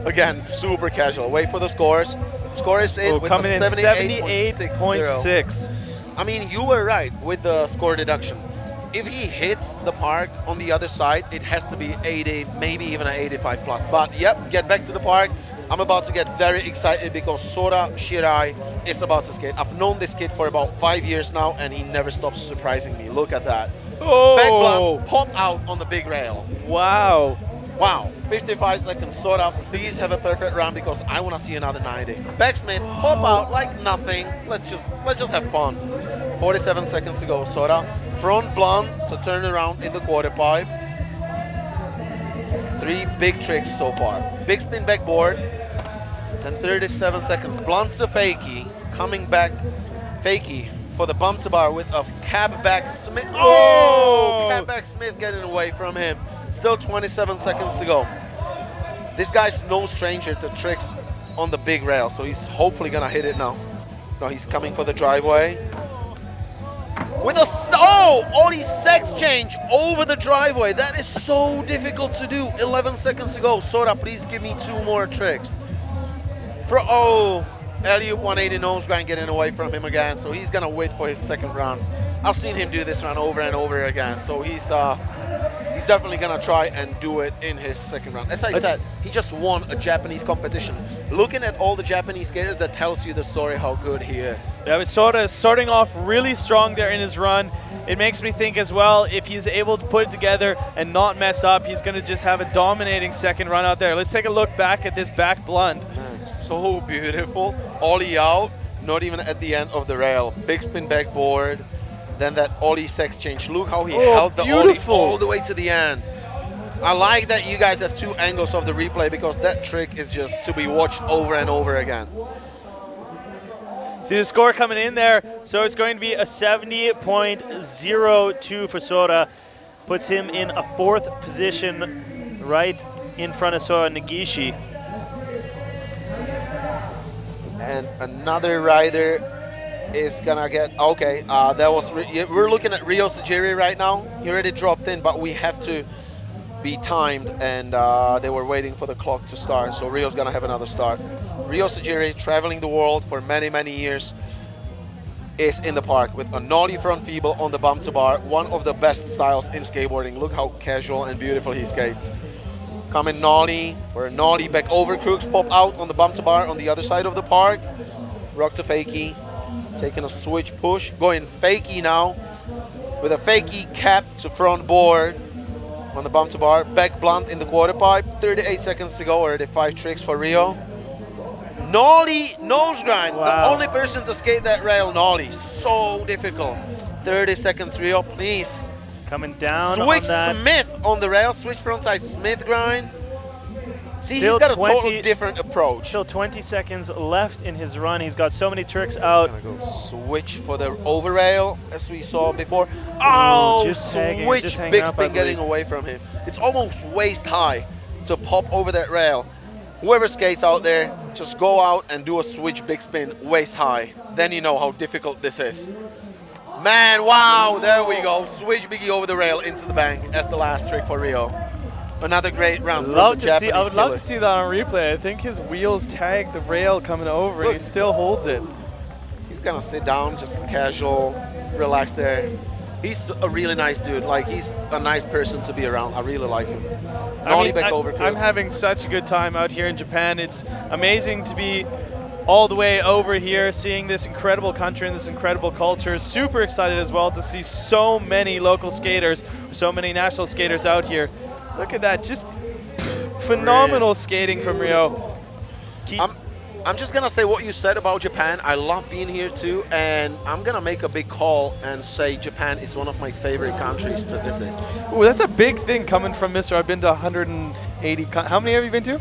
Again, super casual. Wait for the scores. Score is in with coming a in 78.6. I mean, you were right with the score deduction. If he hits the park on the other side, it has to be 80, maybe even an 85 plus. But yep, get back to the park. I'm about to get very excited because Sora Shirai is about to skate. I've known this kid for about 5 years now, and he never stops surprising me. Look at that. Oh. Back blunt, pop out on the big rail. Wow. Wow, 55 seconds, Sora, please have a perfect round because I want to see another 90. Backsmith, pop out like nothing. Let's just have fun. 47 seconds to go, Sora. Front blunt to turn around in the quarter pipe. 3 big tricks so far. Big spin backboard. Then 37 seconds, blunt to fakie. Coming back, fakie for the bump to bar with a cab back Smith. Oh! Cab back Smith getting away from him. Still 27 seconds to go. This guy's no stranger to tricks on the big rail, so he's hopefully gonna hit it now. No, he's coming for the driveway. With a Ollie sex change over the driveway. That is so difficult to do. 11 seconds to go. Sora, please give me 2 more tricks. Alley-oop 180 nose grind getting away from him again, so he's gonna wait for his second round. I've seen him do this run over and over again, so he's definitely gonna try and do it in his second round. As I said, he just won a Japanese competition. Looking at all the Japanese skaters, that tells you the story how good he is. Yeah, Sora is starting off really strong there in his run. It makes me think as well, if he's able to put it together and not mess up, he's gonna just have a dominating second run out there. Let's take a look back at this back blunt. Man, so beautiful. Ollie out, not even at the end of the rail. Big spin backboard. Then that Ollie sex change. Look how he held the Ollie all the way to the end. I like that you guys have 2 angles of the replay because that trick is just to be watched over and over again. See the score coming in there. So it's going to be a 70.02 for Sora. Puts him in a 4th position right in front of Sora Nagishi. And another rider is gonna get, okay, we're looking at Ryo Sajiri right now. He already dropped in, but we have to be timed, and they were waiting for the clock to start, so Ryo's gonna have another start. Ryo Sajiri, traveling the world for many, many years, is in the park with a nollie front feeble on the bump to bar, one of the best styles in skateboarding. Look how casual and beautiful he skates. Coming nollie, or nollie back over crooks, pop out on the bump to bar on the other side of the park. Rock to fakie. Taking a switch push, going fakie now with a fakie cap to front board on the bump to bar, back blunt in the quarter pipe. 38 seconds to go, already 5 tricks for Ryo. Nollie nose grind, the only person to skate that rail nollie, so difficult. 30 seconds Ryo, please. Coming down switch on that. Smith on the rail, switch frontside Smith grind. See, Still he's got a total different approach. Still 20 seconds left in his run. He's got so many tricks out. Gonna go switch for the over rail, as we saw before. Oh, just switch, big spin getting away from him. It's almost waist high to pop over that rail. Whoever skates out there, just go out and do a switch big spin waist high. Then you know how difficult this is. Man, wow, there we go. Switch biggie over the rail into the bank as the last trick for Ryo. Another great round. I would from love the to see. I Japanese would love killer. to see that on replay. I think his wheels tagged the rail coming over, and he still holds it. He's gonna sit down, just casual, relax there. He's a really nice dude. Like, he's a nice person to be around. I really like him. I'm having such a good time out here in Japan. It's amazing to be all the way over here, seeing this incredible country and this incredible culture. Super excited as well to see so many local skaters, so many national skaters out here. Look at that, just phenomenal skating from Ryo. I'm just gonna say what you said about Japan. I love being here too, and I'm gonna make a big call and say Japan is one of my favorite countries to visit. Ooh, that's a big thing coming from Mr. I've been to 180. How many have you been to?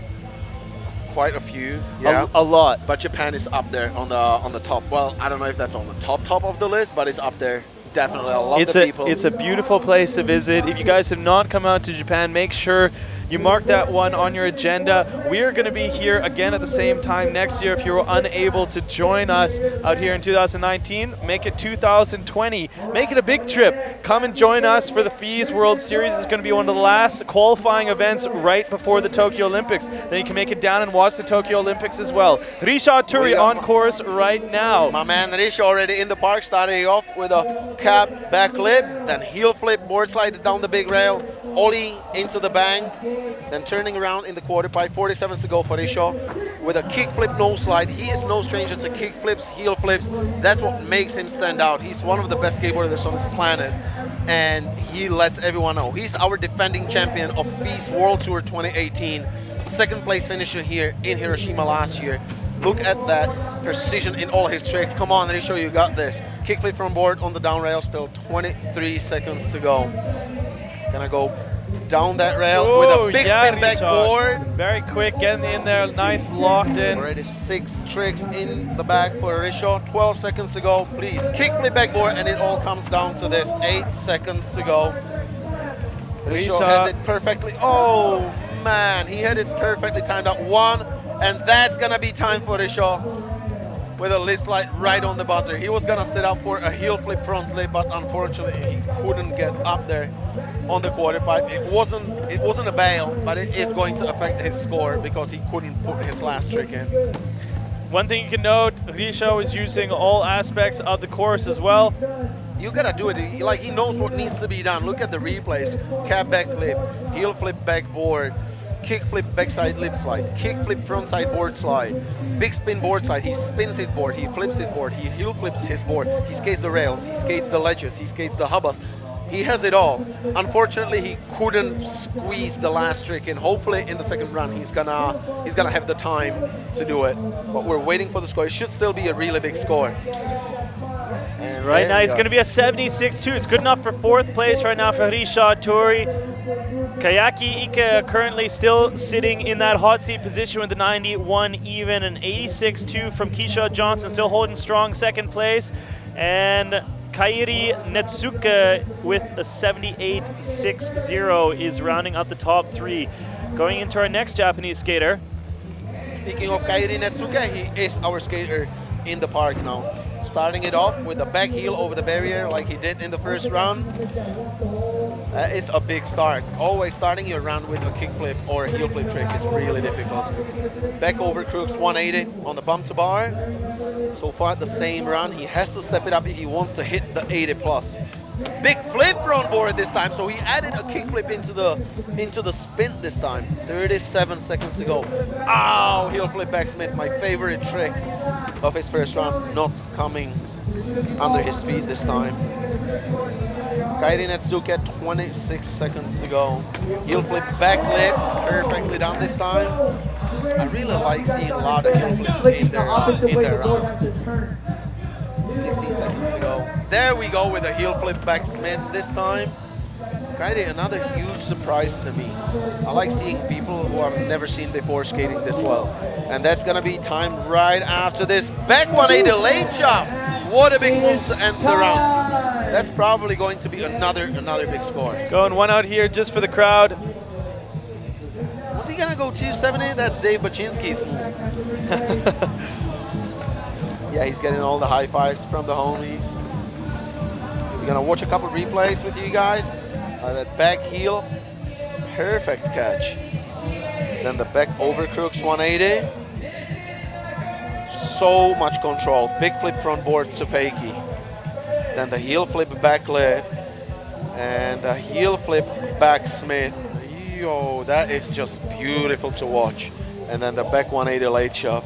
Quite a few, yeah. A lot. But Japan is up there on the top. Well, I don't know if that's on the top of the list, but it's up there. Definitely, I love the people. It's a beautiful place to visit. If you guys have not come out to Japan, make sure you mark that one on your agenda. We are going to be here again at the same time next year. If you were unable to join us out here in 2019, make it 2020. Make it a big trip. Come and join us for the FIS World Series. It's going to be one of the last qualifying events right before the Tokyo Olympics. Then you can make it down and watch the Tokyo Olympics as well. Risha Turi on course right now. My man Risha already in the park, starting off with a cab back lip, then heel flip, board slide down the big rail, ollie into the bank, then turning around in the quarter pipe. 40 seconds to go for Risha with a kick flip nose slide. He is no stranger to kick flips, heel flips. That's what makes him stand out. He's one of the best skateboarders on this planet, and he lets everyone know. He's our defending champion of FIS World Tour 2018, second place finisher here in Hiroshima last year. Look at that precision in all his tricks. Come on, Risha, you got this. Kickflip from board on the down rail, still 23 seconds to go. Gonna go down that rail with a big spin backboard. Very quick, getting in there, nice locked in. Already 6 tricks in the back for Risha. 12 seconds to go. Please, kickflip backboard, and it all comes down to this. 8 seconds to go. Risha has it perfectly. Oh man, he had it perfectly timed out. 1. And that's gonna be time for Risha with a lip slide right on the buzzer. He was gonna set up for a heel flip front lip, but unfortunately he couldn't get up there on the quarter pipe. It wasn't a bail, but it is going to affect his score because he couldn't put his last trick in. One thing you can note, Risha is using all aspects of the course as well. You gotta do it, like he knows what needs to be done. Look at the replays. Cab back lip, heel flip backboard, kick flip backside lip slide, kick flip frontside board slide, big spin board slide. He spins his board, he flips his board, he heel flips his board, he skates the rails, he skates the ledges, he skates the hubbas. He has it all. Unfortunately, he couldn't squeeze the last trick in. Hopefully, in the second run, he's gonna have the time to do it. But we're waiting for the score. It should still be a really big score. And right now, it's going to be a 76-2. It's good enough for 4th place right now for Risha Tori. Kayaki Ike currently still sitting in that hot seat position with the 91 even, and 86-2 from Keisha Johnson, still holding strong 2nd place. And Kairi Netsuke with a 78.60 is rounding up the top 3. Going into our next Japanese skater. Speaking of Kairi Netsuke, he is our skater in the park now. Starting it off with a back heel over the barrier like he did in the first round. That is a big start. Always starting your round with a kickflip or a heel flip trick is really difficult. Back over crooks 180 on the bump to bar. So far the same run. He has to step it up if he wants to hit the 80 plus. Big flip front board this time, so he added a kickflip into the spin this time. 37 seconds to go. Ow! Heel flip backsmith, my favorite trick of his first round, not coming under his feet this time. Kairi Netsuke, 26 seconds to go. Heel flip back lip, perfectly done this time. I really like seeing a lot of heel flips in their rounds. 16 seconds to go. There we go with a heel flip backsmith this time. Kairi, another huge surprise to me. I like seeing people who I've never seen before skating this well. And that's gonna be timed right after this. Back 180 late jump. What a big move to end the round. That's probably going to be another big score. Going one out here just for the crowd. Was he gonna go 270? That's Dave Baczynski's move. Yeah, he's getting all the high fives from the homies. We're gonna watch a couple replays with you guys. That back heel, Perfect catch. Then the back over crooks 180. So much control. Big flip front board to fakie. Then the heel flip back lip. And the heel flip back Smith. Yo, that is just beautiful to watch. And then the back 180 late shove.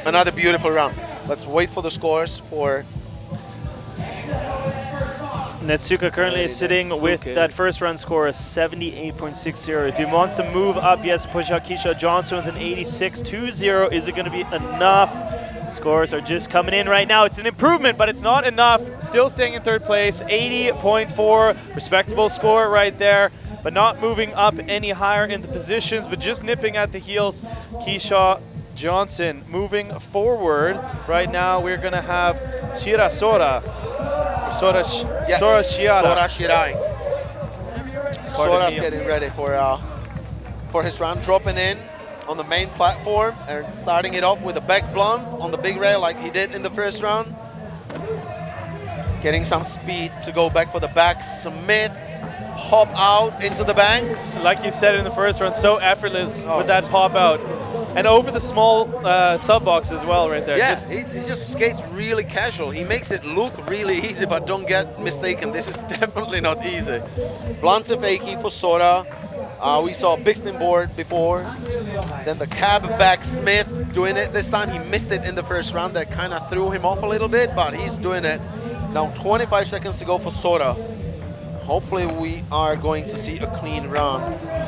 Another beautiful round. Let's wait for the scores for Netsuka currently is sitting with that first round score of 78.60. If he wants to move up, he has to push out Keisha Johnson with an 86.20. Is it going to be enough? Scores are just coming in right now. It's an improvement, but it's not enough. Still staying in third place, 80.4. Respectable score right there, but not moving up any higher in the positions, but just nipping at the heels. Keisha Johnson moving forward. Right now, we're going to have Shira Sora. Sora Shirai. Sora's getting ready for his round, dropping in on the main platform and starting it off with a back blunt on the big rail like he did in the first round. Getting some speed to go back for the back. Smith pop out into the bank. Like you said in the first round, so effortless with that pop out. And over the small sub box as well right there. Yeah, he just skates really casual. He makes it look really easy, but don't get mistaken, this is definitely not easy. Blunt to fakie for Sora. We saw a big spin board before. Then the cab back Smith doing it. This time he missed it in the first round. That kind of threw him off a little bit, but he's doing it. Now 25 seconds to go for Sora. Hopefully we are going to see a clean run.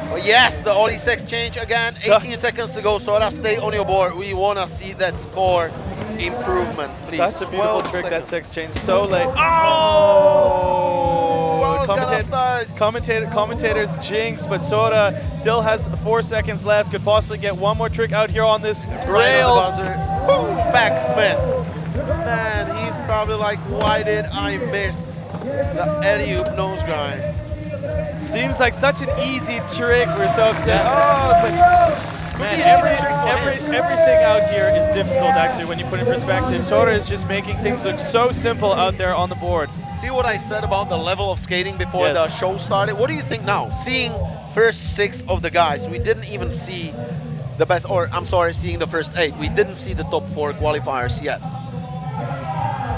But yes, the Ollie sex change again. 18 seconds to go. Sora, stay on your board. We want to see that score improvement, please. Such a beautiful trick, that sex change. So late. Oh! Commentators jinx, but Sora still has 4 seconds left. Could possibly get one more trick out here on this rail. Right on the buzzer. Boom, back Smith. Man, he's probably like, why did I miss the alley-oop nose grind? Seems like such an easy trick. We're so upset. Oh, but man, everything out here is difficult actually when you put it in perspective. Sora is just making things look so simple out there on the board. See what I said about the level of skating before the show started? What do you think now? Seeing first 6 of the guys, we didn't even see the best, or I'm sorry, seeing the first 8. We didn't see the top 4 qualifiers yet.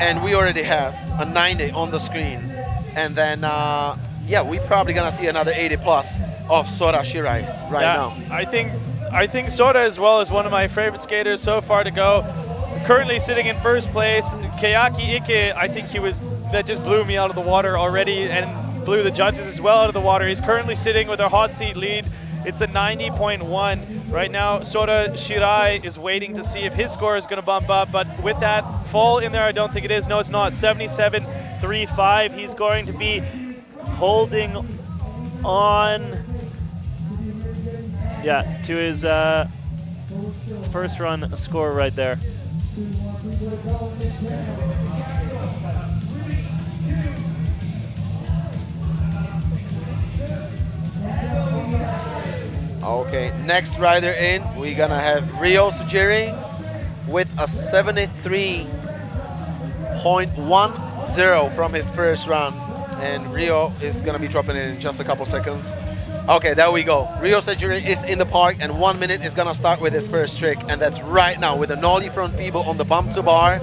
And we already have a 90 on the screen. And then, yeah, we're probably gonna see another 80 plus of Sora Shirai now. I think Sora as well is one of my favorite skaters so far to go. Currently sitting in first place. Keiaki Ike, I think that just blew me out of the water already and blew the judges as well out of the water. He's currently sitting with a hot seat lead. It's a 90.1. Right now, Sora Shirai is waiting to see if his score is going to bump up, but with that fall in there, I don't think it is. No, it's not. 77.35. He's going to be holding on, to his first run score right there. Okay, next rider in, we're gonna have Ryo Sujiri with a 73.10 from his first round. And Ryo is gonna be dropping in just a couple seconds. Okay, there we go. Ryo Sujiri is in the park, and 1 minute is gonna start with his first trick, and that's right now with a nollie front feeble on the bump to bar.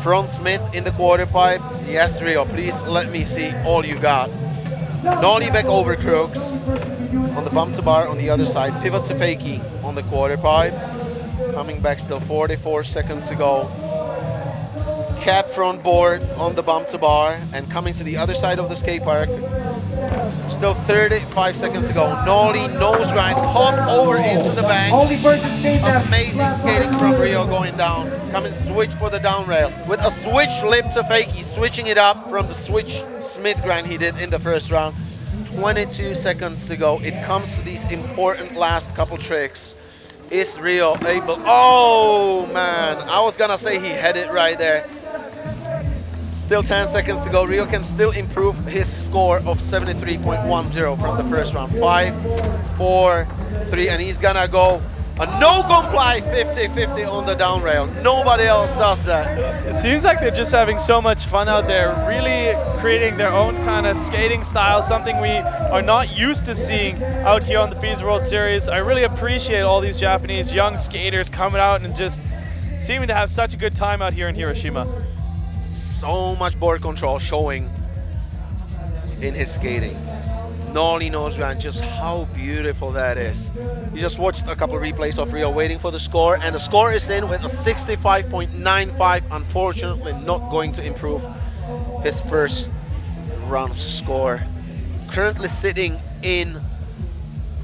Front Smith in the quarter pipe. Yes, Ryo, please let me see all you got. Nollie back over crooks on the bump to bar on the other side. Pivot to fakie on the quarter pipe. Coming back, still 44 seconds to go. Cap front board on the bump to bar and coming to the other side of the skate park. Still 35 seconds to go. Nollie nose grind, pop over into the bank. Amazing skating from Ryo going down. Coming switch for the down rail with a switch lip to fakie, switching it up from the switch Smith grind he did in the first round. 22 seconds to go. It comes to these important last couple tricks. Is Ryo able? Oh man, I was gonna say he had it right there. Still 10 seconds to go. Ryo can still improve his score of 73.10 from the first round. 5, 4, 3, and he's gonna go A no comply 50-50 on the down rail. Nobody else does that. It seems like they're just having so much fun out there, really creating their own kind of skating style, something we are not used to seeing out here on the FIS World Series. I really appreciate all these Japanese young skaters coming out and just seeming to have such a good time out here in Hiroshima. So much board control showing in his skating. Nolly knows, man, just how beautiful that is. You just watched a couple of replays of Rio waiting for the score, and the score is in with a 65.95. Unfortunately, not going to improve his first run score. Currently sitting in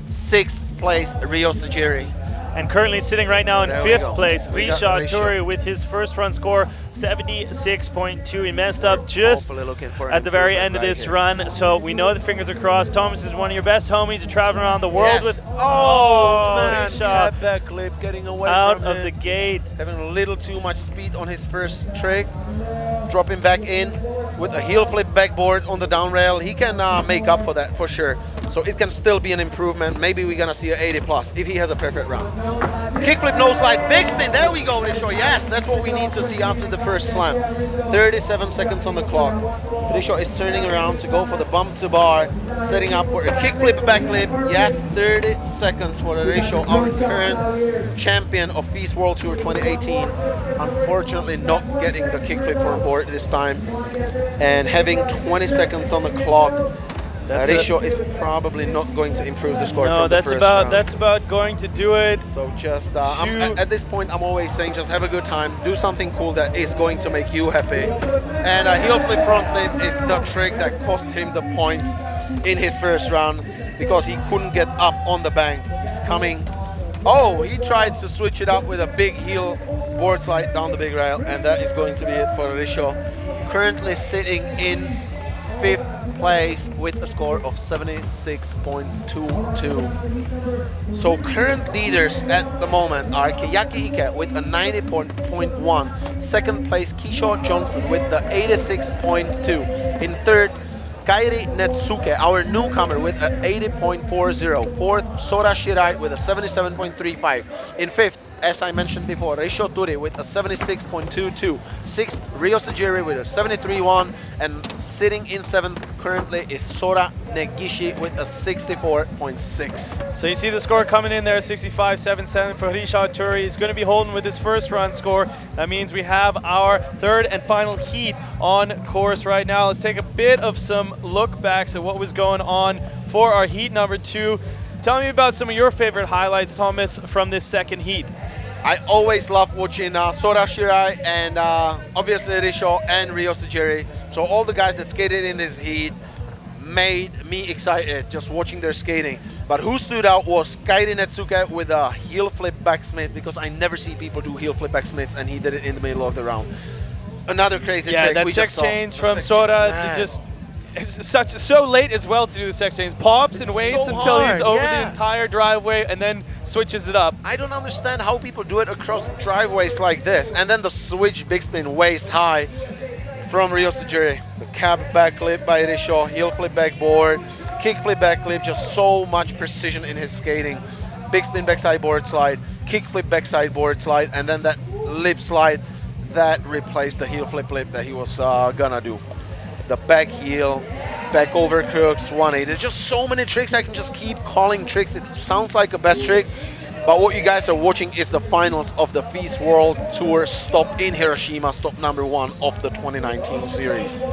6th place, Rio Sajiri. And currently sitting right now in 5th place, Risha Turi with his first run score, 76.2. He messed up just at the very end of this run, so we know the fingers are crossed. Thomas is one of your best homies. You're traveling around the world with. Oh man, Risha cab back lip getting away out from of him. the gate. Having a little too much speed on his first trick. Dropping back in with a heel flip backboard on the down rail. He can make up for that for sure. So it can still be an improvement. Maybe we're gonna see an 80 plus if he has a perfect round. Kickflip nose slide, big spin. There we go, Risho. Yes, that's what we need to see after the first slam. 37 seconds on the clock. Risho is turning around to go for the bump to bar, setting up for a kickflip backlip. Yes, 30 seconds for Risho, our current champion of FIS World Tour 2018. Unfortunately, not getting the kickflip for board this time, and having 20 seconds on the clock. Risho is probably not going to improve the score. No, from the that's first about round. that's about going to do it. So just at this point, I'm always saying just have a good time, do something cool that is going to make you happy. And a heel flip front flip is the trick that cost him the points in his first round because he couldn't get up on the bank. He's coming. Oh, he tried to switch it up with a big heel board slide down the big rail, and that is going to be it for Risho. Currently sitting in 5th place with a score of 76.22. So current leaders at the moment are Keyaki Ike with a 90.1. Second place, Keisha Johnson with the 86.2. In third, Kairi Netsuke, our newcomer, with a 80.40. Fourth, Sora Shirai with a 77.35. In fifth, as I mentioned before, Risho Turi with a 76.22. Sixth, Rio Sajiri with a 73.1. And sitting in 7th currently is Sora Negishi with a 64.6. So you see the score coming in there, 65.77 for Risho Turi. He's going to be holding with his first run score. That means we have our third and final heat on course right now. Let's take a bit of some look backs at what was going on for our heat number 2. Tell me about some of your favorite highlights, Thomas, from this second heat. I always love watching Sora Shirai and obviously Risho and Rio Sajiri. So all the guys that skated in this heat made me excited just watching their skating. But who stood out was Kairi Netsuke with a heel flip backsmith, because I never see people do heel flip backsmiths, and he did it in the middle of the round. Another crazy trick. Yeah, that sex change from Sora, it's so late as well to do the sex change. Pops and waits until he's over the entire driveway and then switches it up. I don't understand how people do it across driveways like this. And then the switch big spin waist high from Rio Sajiri. The cab back lip by Risho, heel flip backboard, kick flip back lip, just so much precision in his skating. Big spin backside board slide, kick flip backside board slide, and then that lip slide that replaced the heel flip lip that he was gonna do. The back heel, back over crooks, 180. There's just so many tricks. I can just keep calling tricks. It sounds like a best trick, but what you guys are watching is the finals of the FIS World Tour stop in Hiroshima, stop number 1 of the 2019 series.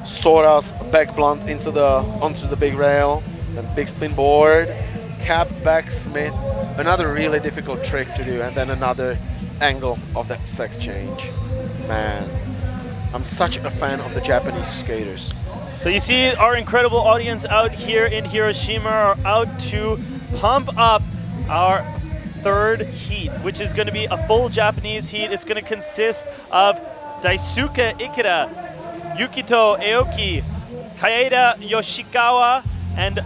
Sora's back blunt onto the big rail, then big spin board, cap back Smith, another really difficult trick to do, and then another angle of that sex change. Man, I'm such a fan of the Japanese skaters. So you see our incredible audience out here in Hiroshima are out to pump up our third heat, which is going to be a full Japanese heat. It's going to consist of Daisuke Ikeda, Yukito Aoki, Kaeda Yoshikawa, and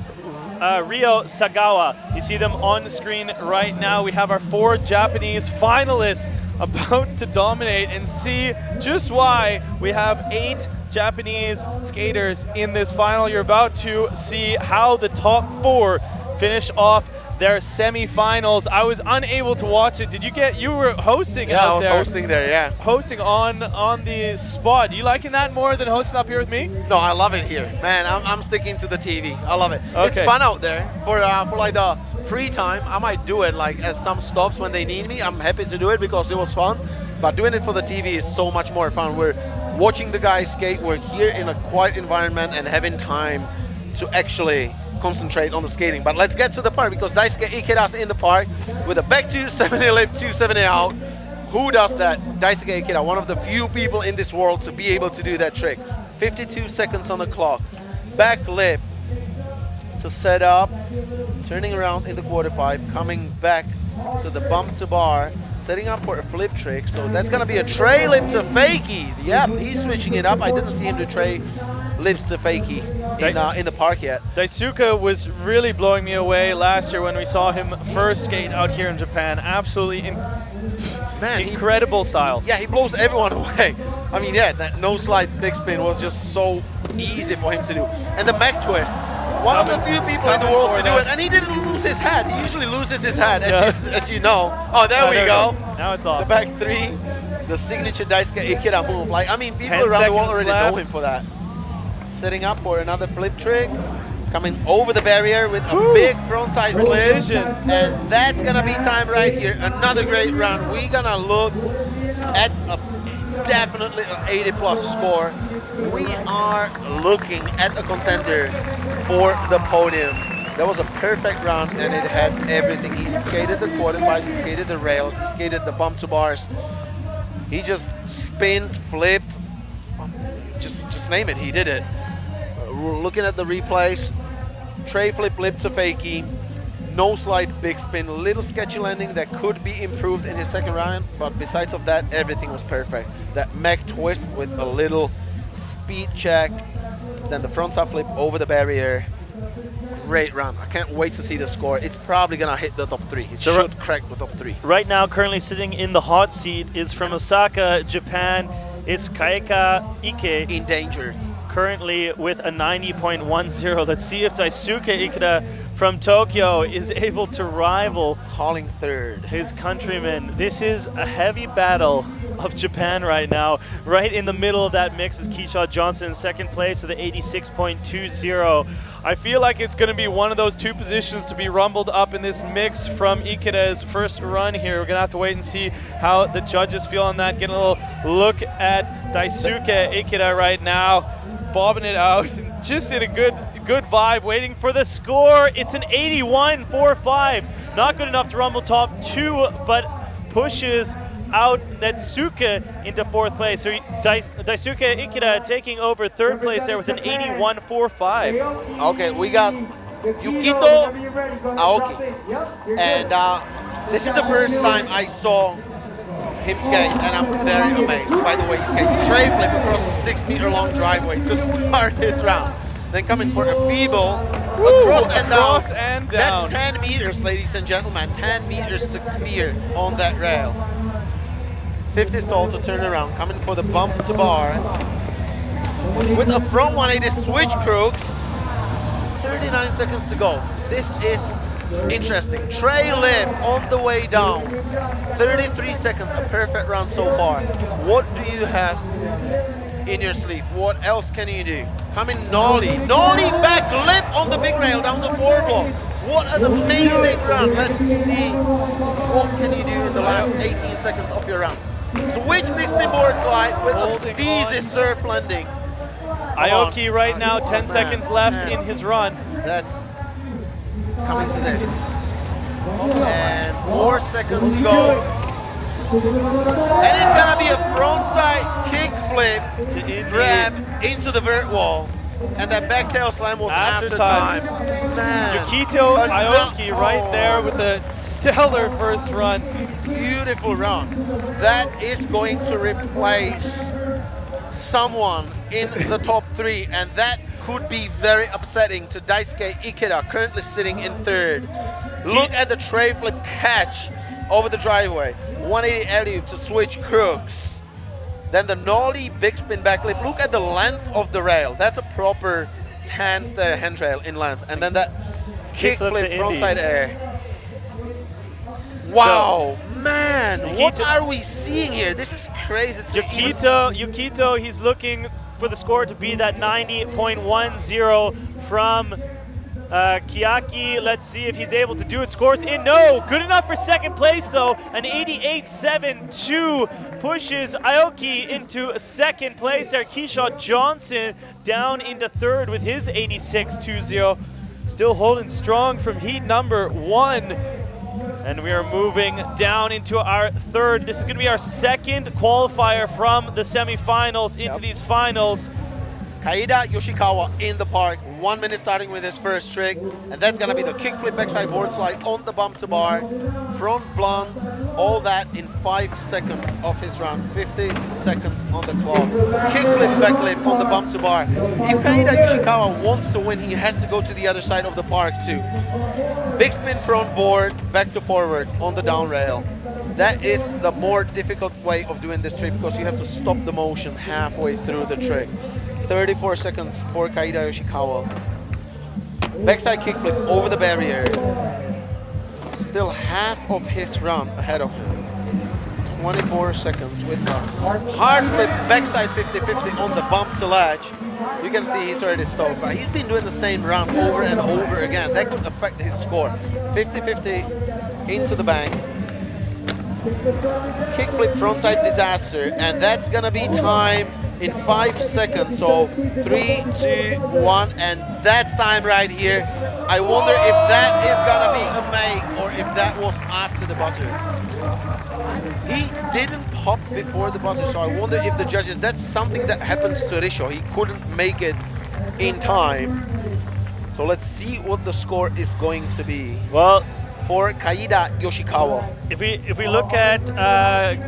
Ryo Sagawa. You see them on screen right now. We have our 4 Japanese finalists about to dominate, and see just why we have 8 Japanese skaters in this final. You're about to see how the top 4 finish off their semifinals. I was unable to watch it. You were hosting Yeah, out I was there. hosting there, yeah. Hosting on the spot. You liking that more than hosting up here with me? No, I love it here. Man, I'm sticking to the TV. I love it. It's Okay. fun out there. For like the free time, I might do it like at some stops when they need me. I'm happy to do it because it was fun. But doing it for the TV is so much more fun. We're watching the guys skate. We're here in a quiet environment and having time to actually concentrate on the skating. But let's get to the park because Daisuke Ikeda's in the park with a back 270 lip, 270 out. Who does that? Daisuke Ikeda, one of the few people in this world to be able to do that trick. 52 seconds on the clock. Back lip to set up, turning around in the quarter pipe, coming back to the bump to bar, setting up for a flip trick. So that's gonna be a tray lip to fakie. Yep, he's switching it up. I didn't see him do tray lips to fakie in the park yet. Daisuke was really blowing me away last year when we saw him first skate out here in Japan. Absolutely incredible style. Yeah, he blows everyone away. I mean, yeah, that no slide big spin was just so easy for him to do. And the Mac twist, one of the few people in the world to do it, and he didn't lose his head. He usually loses his head, as you know. Oh, there we go. Now it's off. The back three, the signature Daisuke Ikeda move. Like, I mean, people 10 around the world seconds already know left. him for that. Setting up for another flip trick, coming over the barrier with a big frontside flip. Precision. And that's gonna be time right here. Another great round. We're gonna look at a definitely an 80 plus score. We are looking at a contender for the podium. That was a perfect round and it had everything. He skated the quarter pipes, he skated the rails, he skated the bump to bars. He just spinned, flipped, just name it, he did it. Looking at the replays, tray flip, lip to fakie, no slide, big spin, little sketchy landing that could be improved in his second round, but besides of that, everything was perfect. That Mac twist with a little speed check, then the frontside flip over the barrier. Great round. I can't wait to see the score. It's probably gonna hit the top 3. He should crack the top 3. Right now, currently sitting in the hot seat is from Osaka, Japan. It's Kaika Ike. Endangered. Currently with a 90.10. Let's see if Daisuke Ikeda from Tokyo is able to rival calling third his countryman. This is a heavy battle of Japan right now. Right in the middle of that mix is Keisha Johnson in second place with an 86.20. I feel like it's going to be one of those two positions to be rumbled up in this mix from Ikeda's first run here. We're going to have to wait and see how the judges feel on that. Get a little look at Daisuke Ikeda right now, bobbing it out, just in a good vibe, waiting for the score. It's an 81.45. Not good enough to rumble top 2, but pushes out Netsuke into fourth place. So Daisuke Ikeda taking over third place there with an 81.45. Okay, we got Yukito Aoki. And this is the first time I saw him skate, and I'm very amazed by the way he skates. Tray flip across a 6-meter long driveway to start this round. Then coming for a feeble across and down. That's 10 meters, ladies and gentlemen. 10 meters to clear on that rail. 50 stall to turn around, coming for the bump to bar. With a front 180 switch crooks. 39 seconds to go. This is interesting. Tray lip on the way down. 33 seconds, a perfect round so far. What do you have in your sleeve? What else can you do? Coming nollie. Nollie back lip on the big rail down the 4 block. What an amazing round. Let's see what can you do in the last 18 seconds of your round. Switch big spin board slide with a steezy surf landing. Aoki right now, 10 seconds left in his run. It's coming to this. And 4 seconds to go. And it's gonna be a frontside kick flip to grab into the vert wall. And that back tail slam was after time. Man. Yukito Aoki right there with a stellar first run. Beautiful run. That is going to replace someone in the top 3, and that could be very upsetting to Daisuke Ikeda, currently sitting in third. Look at the tray flip catch over the driveway. 180 alley-oop to switch crooks. Then the nollie big spin back lip. Look at the length of the rail. That's a proper 10 stair handrail in length. And then that kick flip frontside air. Wow, man, what are we seeing here? This is crazy. Yukito, he's looking for the score to be that 90.10 from Kiaki. Let's see if he's able to do it. Scores in. No, good enough for second place though. An 88.72 pushes Aoki into second place there. Keisha Johnson down into third with his 86.20. Still holding strong from heat number 1. And we are moving down into our third. This is going to be our second qualifier from the semifinals into these finals. Kaida Yoshikawa in the park, 1 minute starting with his first trick, and that's gonna be the kickflip backside board slide on the bump to bar, front blunt, all that in 5 seconds of his round, 50 seconds on the clock. Kickflip backlip on the bump to bar. If Kaida Yoshikawa wants to win, he has to go to the other side of the park too. Big spin front board, back to forward on the down rail. That is the more difficult way of doing this trick because you have to stop the motion halfway through the trick. 34 seconds for Kaida Yoshikawa. Backside kickflip over the barrier. Still half of his run ahead of him. 24 seconds with the hard flip backside 50-50 on the bump to ledge. You can see he's already stoked, but he's been doing the same run over and over again. That could affect his score. 50-50 into the bank. Kickflip frontside disaster, and that's gonna be time in 5 seconds. So 3, 2, 1, and that's time right here. I wonder if that is gonna be a make or if that was after the buzzer. He didn't pop before the buzzer, so I wonder if the judges, that's something that happens to Risho. He couldn't make it in time. So let's see what the score is going to be. Well, for Kaida Yoshikawa. If we look at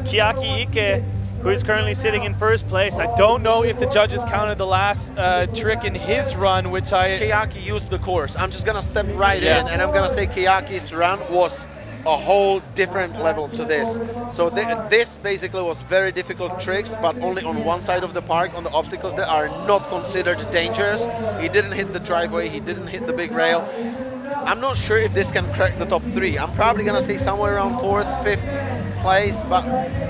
Kiaki Ike, who is currently sitting in first place, I don't know if the judges counted the last trick in his run, which Kiaki used the course. I'm just gonna step right in, and I'm gonna say Kiaki's run was a whole different level to this. So this basically was very difficult tricks, but only on one side of the park, on the obstacles that are not considered dangerous. He didn't hit the driveway, he didn't hit the big rail. I'm not sure if this can crack the top 3. I'm probably gonna say somewhere around 4th, 5th place, but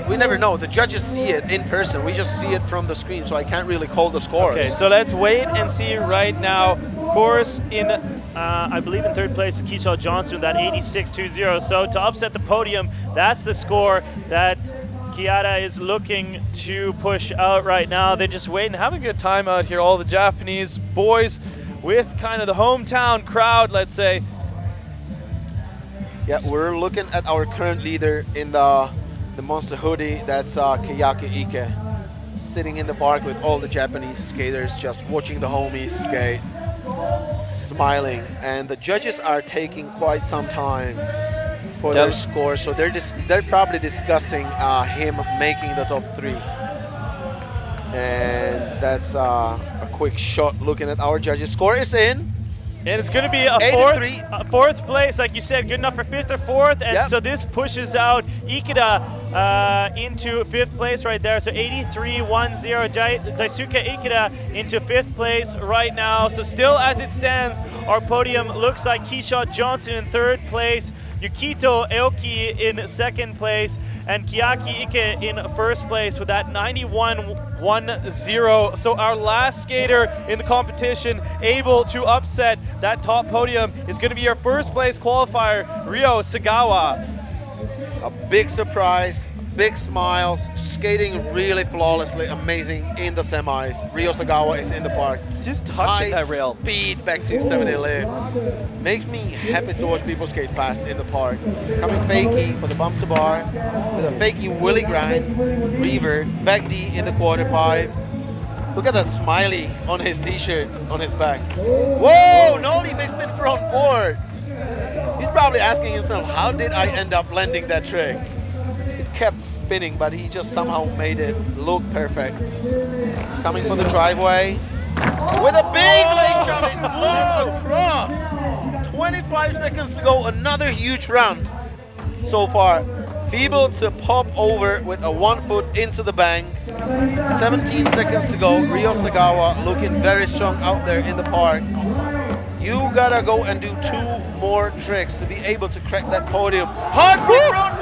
we never know. The judges see it in person. We just see it from the screen, so I can't really call the scores. Okay, so let's wait and see right now. Of course, in I believe in third place is Keisha Johnson with that 86.20. So to upset the podium, that's the score that Kiata is looking to push out right now. They're just waiting, having a good time out here, all the Japanese boys with kind of the hometown crowd, let's say. Yeah, we're looking at our current leader in the monster hoodie. That's Kiyaki Ike, sitting in the park with all the Japanese skaters, just watching the homies skate, smiling. And the judges are taking quite some time for their score, so they're probably discussing him making the top 3. And that's a quick shot looking at our judges. Score is in. And it's going to be a fourth place, like you said, good enough for 5th or 4th. And so this pushes out Ikeda into 5th place right there. So 83.10, Daisuke Ikeda into 5th place right now. So still as it stands, our podium looks like Keisha Johnson in 3rd place, Yukito Aoki in 2nd place, and Kiaki Ike in 1st place with that 91.10. So our last skater in the competition able to upset that top podium is going to be our 1st place qualifier, Ryo Sagawa. A big surprise, big smiles, skating really flawlessly, amazing in the semis. Ryo Sagawa is in the park. Just touching that rail. Speed back to 70 lift. Makes me happy to watch people skate fast in the park. Coming fakie for the bump to bar, with a fakie willy grind, revert, back D in the quarter pipe. Look at that smiley on his t-shirt, on his back. Whoa, nollie big spin front board. He's probably asking himself, how did I end up landing that trick? It kept spinning, but he just somehow made it look perfect. He's coming for the driveway with a big leg shove. It flew across. 25 seconds to go, another huge round so far. Feeble to pop over with a 1 foot into the bank. 17 seconds to go. Ryo Sagawa looking very strong out there in the park. You gotta go and do 2 more tricks to be able to crack that podium. Hard flip front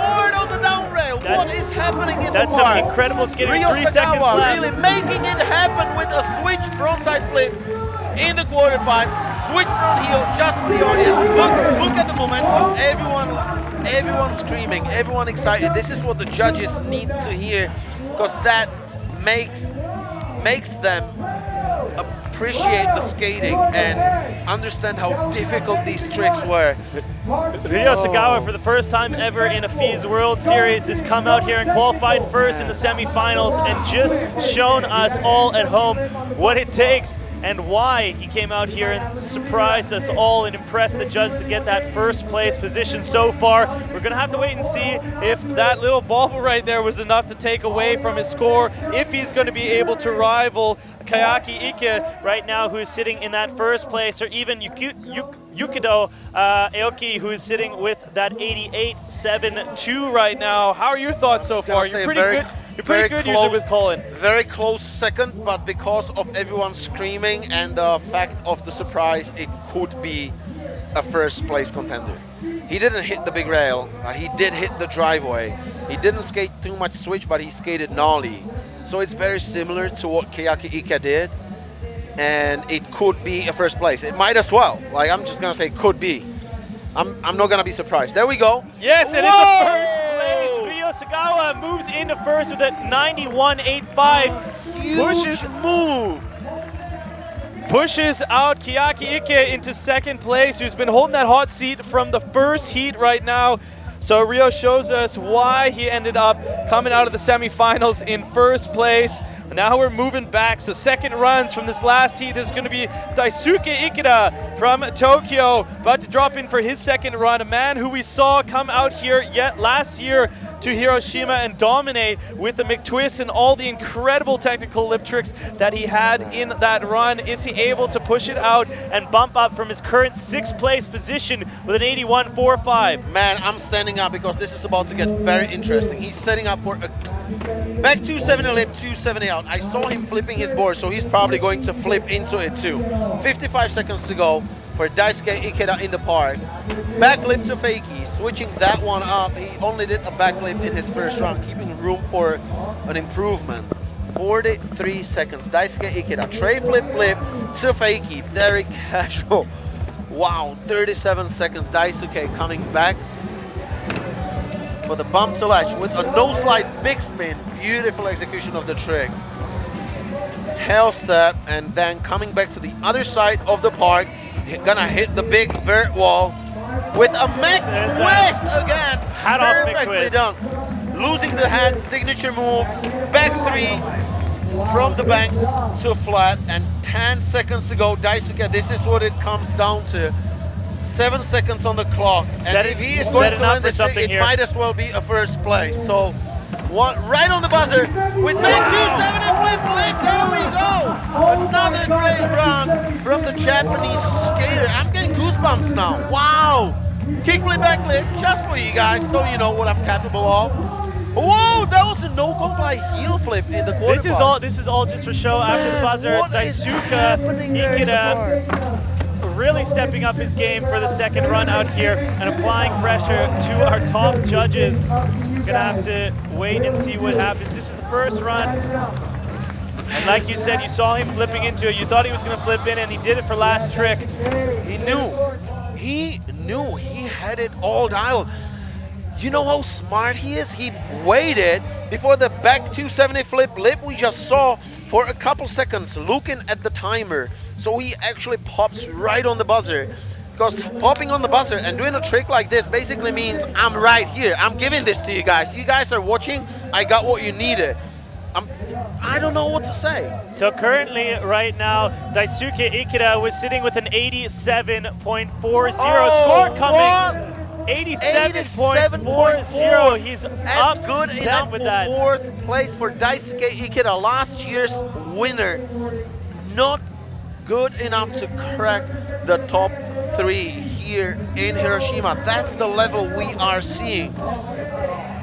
happening in That's the park. some incredible skating. 3 seconds Yoshikawa left. really making it happen with a switch frontside flip in the quarter pipe. Switch front heel just for the audience. Look at the momentum. Everyone screaming, everyone excited. This is what the judges need to hear, because that makes them appreciate the skating and understand how difficult these tricks were. Yoshikawa, for the first time ever in a FIS World Series, has come out here and qualified first in the semifinals and just shown us all at home what it takes and why he came out here and surprised us all and impressed the judges to get that first place position so far. We're gonna have to wait and see if that little bobble right there was enough to take away from his score, if he's gonna be able to rival Kayaki Ike right now, who is sitting in that first place, or even Yukido Aoki, who is sitting with that 88.72 right now. How are your thoughts so far? You're pretty good. You're pretty good user with Colin. Very close second, but because of everyone screaming and the fact of the surprise, it could be a first place contender. He didn't hit the big rail, but he did hit the driveway. He didn't skate too much switch, but he skated nollie. So it's very similar to what Kayaki Ike did, and it could be a first place. It might as well. Like, I'm just gonna say could be. I'm not gonna be surprised. There we go. Yes, and it's the first place. Yoshikawa moves into first with a 91.85. Huge move. Pushes out Kayaki Ike into second place, who's been holding that hot seat from the first heat right now. So Rio shows us why he ended up coming out of the semifinals in first place. Now we're moving back. So second runs from this last heat is going to be Daisuke Ikeda from Tokyo, about to drop in for his second run. A man who we saw come out here yet last year to Hiroshima and dominate with the McTwist and all the incredible technical lip tricks that he had in that run. Is he able to push it out and bump up from his current sixth place position with an 81.45? Man, I'm standing up because this is about to get very interesting. He's setting up for a back 270 lip, 270 out. I saw him flipping his board, so he's probably going to flip into it too. 55 seconds to go for Daisuke Ikeda in the park. Back lip to fakie, switching that one up. He only did a back lip in his first round, keeping room for an improvement. 43 seconds. Daisuke Ikeda, tray flip to fakie, very casual. Wow, 37 seconds. Daisuke coming back for the bump to latch with a no slide big spin. Beautiful execution of the trick. Tail step, and then coming back to the other side of the park. Gonna hit the big vert wall with a McTwist again. Perfectly done. Losing the head, signature move, back three from the bank to flat, and 10 seconds to go. Daisuke, this is what it comes down to. 7 seconds on the clock, and if he is going to land this trick, it might as well be a first place. So, one right on the buzzer with back 270 flip. There we go. Another great run from the Japanese skater. I'm getting goosebumps now. Wow. Kickflip, backflip, just for you guys, so you know what I'm capable of. Whoa, that was a no comply heel flip in the quarter. This is all just for show. After the buzzer, Daisuke Ikeda really stepping up his game for the second run out here and applying pressure to our top judges. Gonna have to wait and see what happens. This is the first run, and like you said, you saw him flipping into it. You thought he was gonna flip in, and he did it for last trick. He knew he had it all dialed. You know how smart he is? He waited before the back 270 flip lip we just saw for a couple seconds, looking at the timer. So he actually pops right on the buzzer. Because popping on the buzzer and doing a trick like this basically means I'm right here. I'm giving this to you guys. You guys are watching. I got what you needed. I don't know what to say. So currently, right now, Daisuke Ikeda was sitting with an 87.40 score coming. 87.40. He's That's good enough with for that. fourth place for Daisuke Ikeda, last year's winner. Not good enough to crack the top three here in Hiroshima. That's the level we are seeing.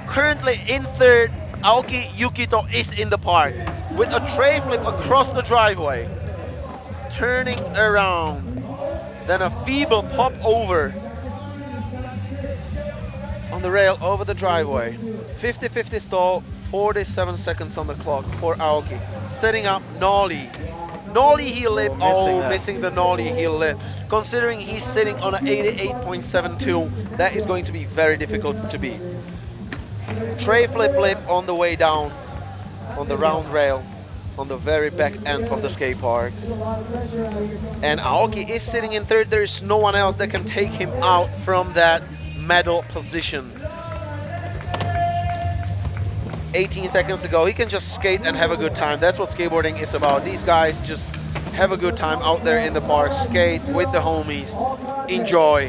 Currently in third, Aoki Yukito is in the park with a tray flip across the driveway. Turning around. Then a feeble pop over on the rail over the driveway. 50-50 stall, 47 seconds on the clock for Aoki. Setting up nollie. Nollie heel lip, missing the nollie heel lip. Considering he's sitting on an 88.72, that is going to be very difficult to beat. Tray flip lip on the way down on the round rail on the very back end of the skate park. And Aoki is sitting in third. There is no one else that can take him out from that medal position. 18 seconds to go. He can just skate and have a good time. That's what skateboarding is about. These guys just have a good time out there in the park, skate with the homies, enjoy,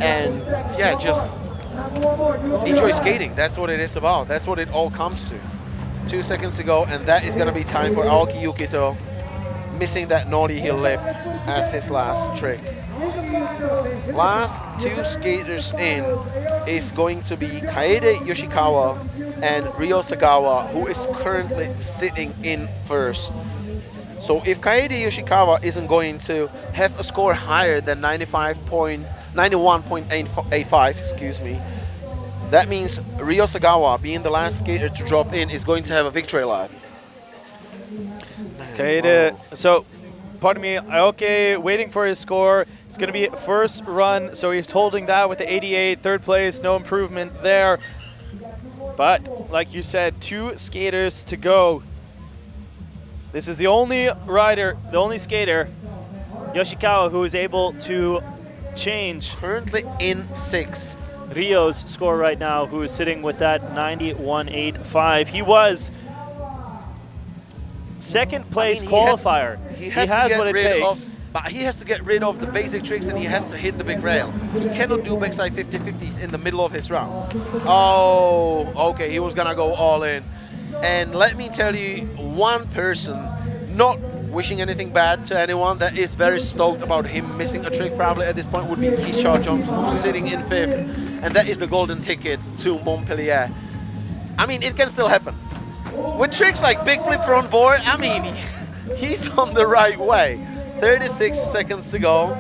and yeah, just enjoy skating. That's what it is about. That's what it all comes to. 2 seconds to go, and that is going to be time for Aoki Yukito, missing that naughty heel lip as his last trick. Last two skaters in is going to be Kaede Yoshikawa and Ryo Sagawa, who is currently sitting in first. So if Kaede Yoshikawa isn't going to have a score higher than 91.85, excuse me, that means Ryo Sagawa, being the last skater to drop in, is going to have a victory lap. Kaede, so pardon me, Aoki waiting for his score. It's going to be first run, so he's holding that with the 88, third place, no improvement there. But like you said, two skaters to go. This is the only rider, the only skater, Yoshikawa, who is able to change. Currently in sixth. Ryo's score right now, who is sitting with that 91.85. He was second place qualifier. He has what it takes. But he has to get rid of the basic tricks, and he has to hit the big rail. He cannot do backside 50-50s in the middle of his round. Oh, okay, he was gonna go all in. And let me tell you, one person, not wishing anything bad to anyone, that is very stoked about him missing a trick probably at this point would be Keisha Johnson, who's sitting in fifth. And that is the golden ticket to Montpellier. I mean, it can still happen. With tricks like big flip front board, I mean, he's on the right way. 36 seconds to go.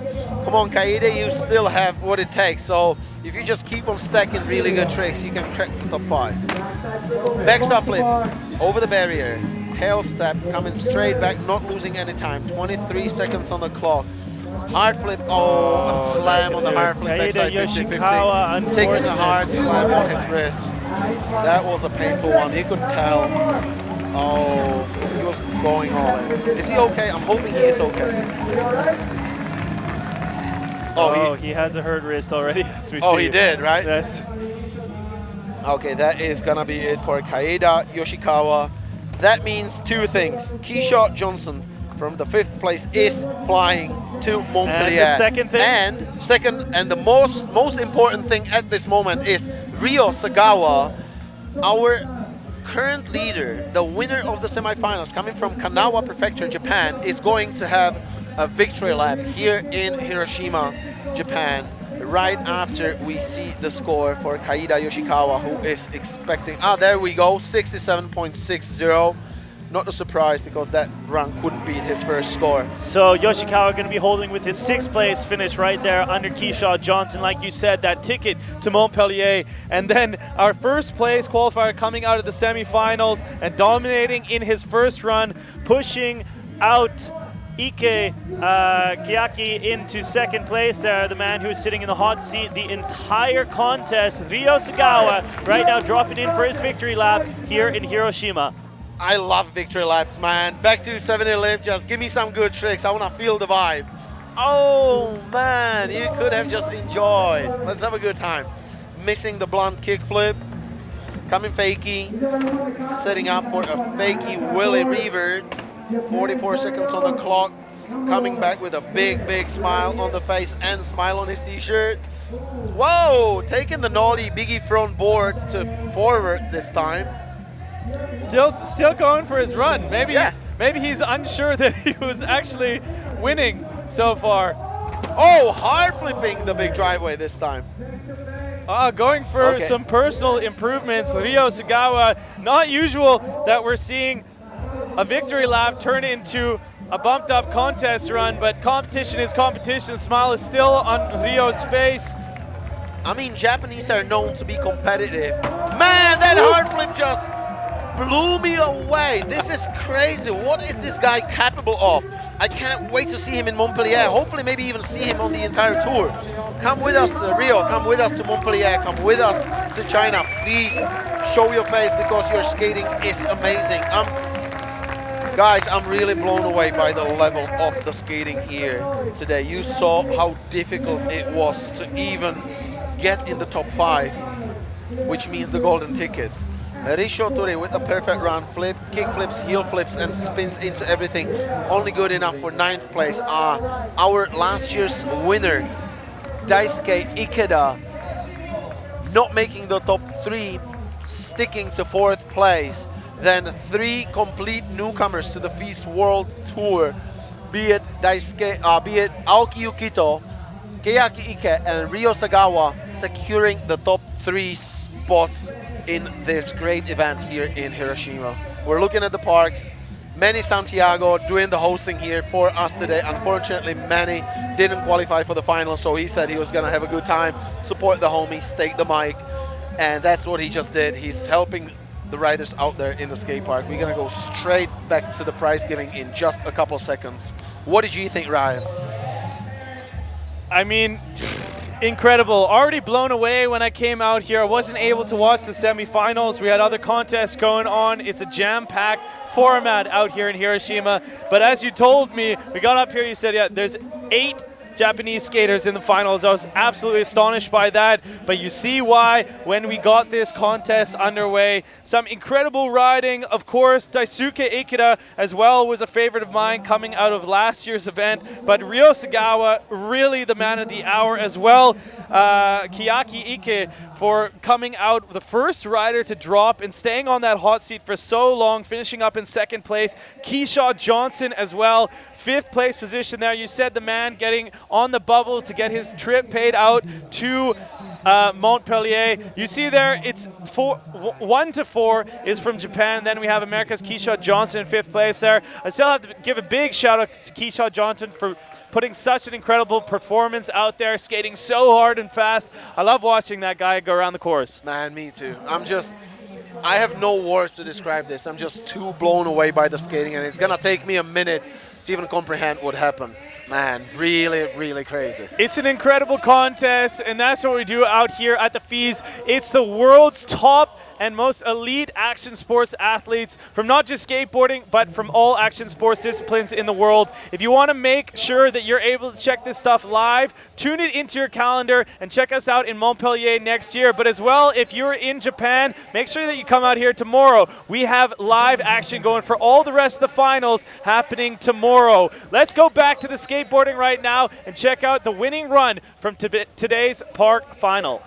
Come on, Kaede, you still have what it takes. So if you just keep on stacking really good tricks, you can crack the top 5. Backstop flip over the barrier. Tail step coming straight back, not losing any time. 23 seconds on the clock. Hard flip, a slam on the hard flip, backside 50-50. Taking a hard slam on his wrist. That was a painful one, he could tell. Oh, he was going all in. Is he okay? I'm hoping he is okay. Oh, he has a hurt wrist already, as we see. Oh, he did, right? Yes. Okay, that is gonna be it for Kaede Yoshikawa. That means two things. Keyshawn Johnson from the 5th place is flying to Montpellier. And the second thing? And the most important thing at this moment is Ryo Sagawa, our current leader, the winner of the semifinals, coming from Kanawa Prefecture, Japan, is going to have a victory lap here in Hiroshima, Japan, right after we see the score for Kaede Yoshikawa, who is expecting, there we go, 67.60. Not a surprise, because that run couldn't beat his first score. So Yoshikawa going to be holding with his 6th place finish right there under Keisha Johnson. Like you said, that ticket to Montpellier. And then our first place qualifier coming out of the semifinals and dominating in his first run, pushing out Ike Kiyaki into 2nd place there, the man who's sitting in the hot seat the entire contest, Ryo Sagawa, right now dropping in for his victory lap here in Hiroshima. I love victory laps, man. Back to 70 lip, just give me some good tricks. I want to feel the vibe. Oh, man, you could have just enjoyed. Let's have a good time. Missing the blunt kickflip. Coming fakie. Setting up for a fakie Willy revert. 44 seconds on the clock. Coming back with a big, big smile on the face and smile on his t-shirt. Whoa, taking the naughty biggie front board to forward this time. Still going for his run. Maybe he's unsure that he was actually winning so far. Oh, hard flipping the big driveway this time. Going for some personal improvements. Ryo Sagawa, not usual that we're seeing a victory lap turn into a bumped up contest run, but competition is competition. Smile is still on Ryo's face. I mean, Japanese are known to be competitive. Man, that hard flip just blew me away. This is crazy. What is this guy capable of? I can't wait to see him in Montpellier. Hopefully, maybe even see him on the entire tour. Come with us to Rio. Come with us to Montpellier. Come with us to China. Please show your face because your skating is amazing. Guys, I'm really blown away by the level of the skating here today. You saw how difficult it was to even get in the top 5, which means the golden tickets. Risho Ture with a perfect run, flip, kick flips, heel flips, and spins into everything. Only good enough for 9th place. Our last year's winner, Daisuke Ikeda, not making the top 3, sticking to 4th place. Then 3 complete newcomers to the FIS World Tour, be it Aoki Yukito, Keiaki Ike, and Ryo Sagawa, securing the top 3 spots in this great event here in Hiroshima. We're looking at the park. Manny Santiago doing the hosting here for us today. Unfortunately, Manny didn't qualify for the final, so he said he was gonna have a good time, support the homies, take the mic, and that's what he just did. He's helping the riders out there in the skate park. We're gonna go straight back to the prize giving in just a couple seconds. What did you think, Ryan? I mean, incredible. Already blown away when I came out here. I wasn't able to watch the semifinals. We had other contests going on. It's a jam-packed format out here in Hiroshima. But as you told me, we got up here, you said, yeah, there's 8 Japanese skaters in the finals. I was absolutely astonished by that, but you see why when we got this contest underway. Some incredible riding, of course. Daisuke Ikeda as well was a favorite of mine coming out of last year's event, but Ryo Sagawa, really the man of the hour as well. Keiaki Ike for coming out the first rider to drop and staying on that hot seat for so long, finishing up in 2nd place. Keisha Johnson as well, 5th place position there. You said the man getting on the bubble to get his trip paid out to Montpellier. You see there, it's 1 to 4 is from Japan. Then we have America's Keisha Johnson in 5th place there. I still have to give a big shout out to Keisha Johnson for putting such an incredible performance out there, skating so hard and fast. I love watching that guy go around the course. Man, me too. I have no words to describe this. I'm just too blown away by the skating, and it's gonna take me a minute to even comprehend what happened. Man, really, really crazy. It's an incredible contest, and that's what we do out here at the FIS. It's the world's top and most elite action sports athletes from not just skateboarding, but from all action sports disciplines in the world. If you want to make sure that you're able to check this stuff live, tune it into your calendar and check us out in Montpellier next year. But as well, if you're in Japan, make sure that you come out here tomorrow. We have live action going for all the rest of the finals happening tomorrow. Let's go back to the skateboarding right now and check out the winning run from today's park final.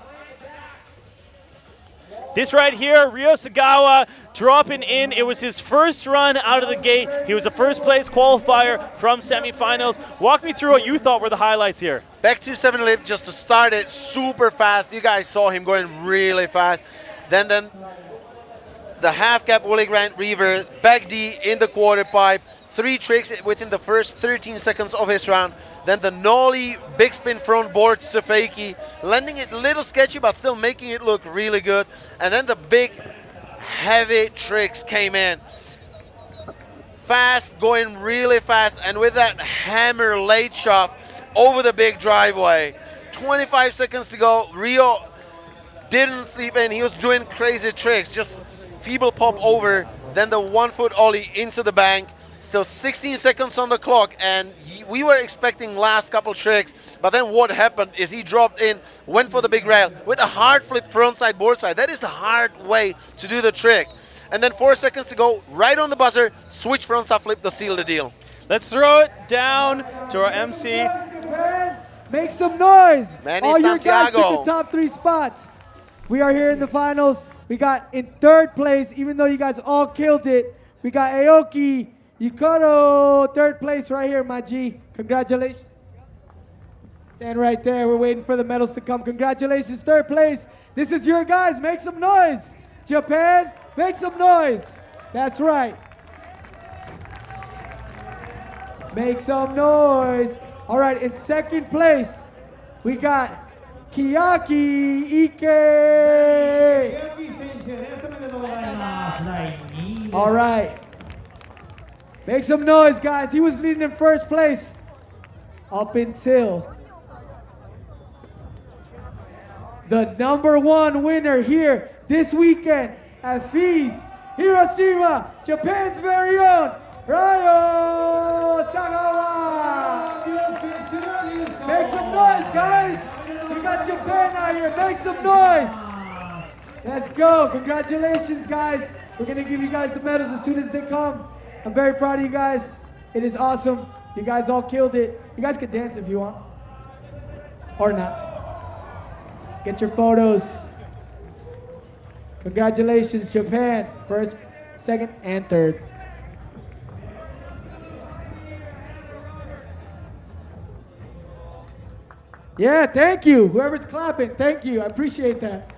This right here, Ryo Sagawa dropping in. It was his first run out of the gate. He was a first place qualifier from semifinals. Walk me through what you thought were the highlights here. Back to 7 lip just to start it super fast. You guys saw him going really fast. Then the half cap Willy Grant reverse, back D in the quarter pipe. 3 tricks within the first 13 seconds of his round. Then the nollie big spin front board to fakie, landing it a little sketchy but still making it look really good. And then the big heavy tricks came in. Fast, going really fast, and with that hammer late shot over the big driveway. 25 seconds to go, Ryo didn't sleep in. He was doing crazy tricks, just feeble pop over, then the 1 foot ollie into the bank. Still 16 seconds on the clock, and we were expecting last couple tricks, but then what happened is he dropped in, went for the big rail with a hard flip frontside, boardside. That is the hard way to do the trick. And then 4 seconds to go, right on the buzzer, switch frontside flip to seal the deal. Let's throw it down to our MC. Make some noise. Manny All your guys Santiago. took the top 3 spots. We are here in the finals. We got in 3rd place, even though you guys all killed it. We got Aoki Yukito, 3rd place right here, my G. Congratulations. Stand right there. We're waiting for the medals to come. Congratulations, 3rd place. This is your guys. Make some noise. Japan, make some noise. That's right. Make some noise. All right, in 2nd place, we got Kiyaki Ike. All right. Make some noise, guys. He was leading in first place up until the #1 winner here this weekend at FWS Hiroshima, Japan's very own Ryo Sagawa. Make some noise, guys. We got Japan out here. Make some noise. Let's go. Congratulations, guys. We're going to give you guys the medals as soon as they come. I'm very proud of you guys. It is awesome. You guys all killed it. You guys can dance if you want. Or not. Get your photos. Congratulations, Japan. First, second, and third. Yeah, thank you. Whoever's clapping, thank you. I appreciate that.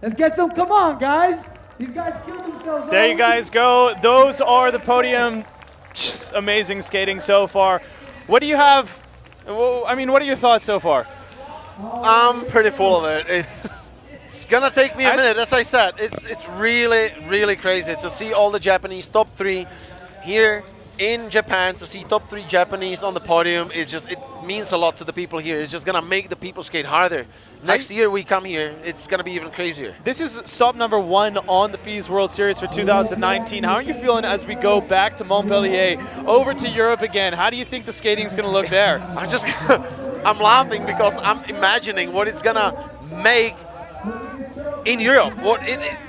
Let's get some, come on, guys. These guys killed themselves. There you guys go. Those are the podium. Just amazing skating so far. What do you have? I mean, what are your thoughts so far? I'm pretty full of it. It's gonna take me a minute. As I said, it's really crazy to see all the Japanese top 3 here in Japan. To see top 3 Japanese on the podium is just, it means a lot to the people here. It's just gonna make the people skate harder. Next year we come here, it's gonna be even crazier. This is stop ¡1 on the FWS World Series for 2019. How are you feeling as we go back to Montpellier, over to Europe again? How do you think the skating's gonna look there? I'm laughing because I'm imagining what it's gonna make in Europe. What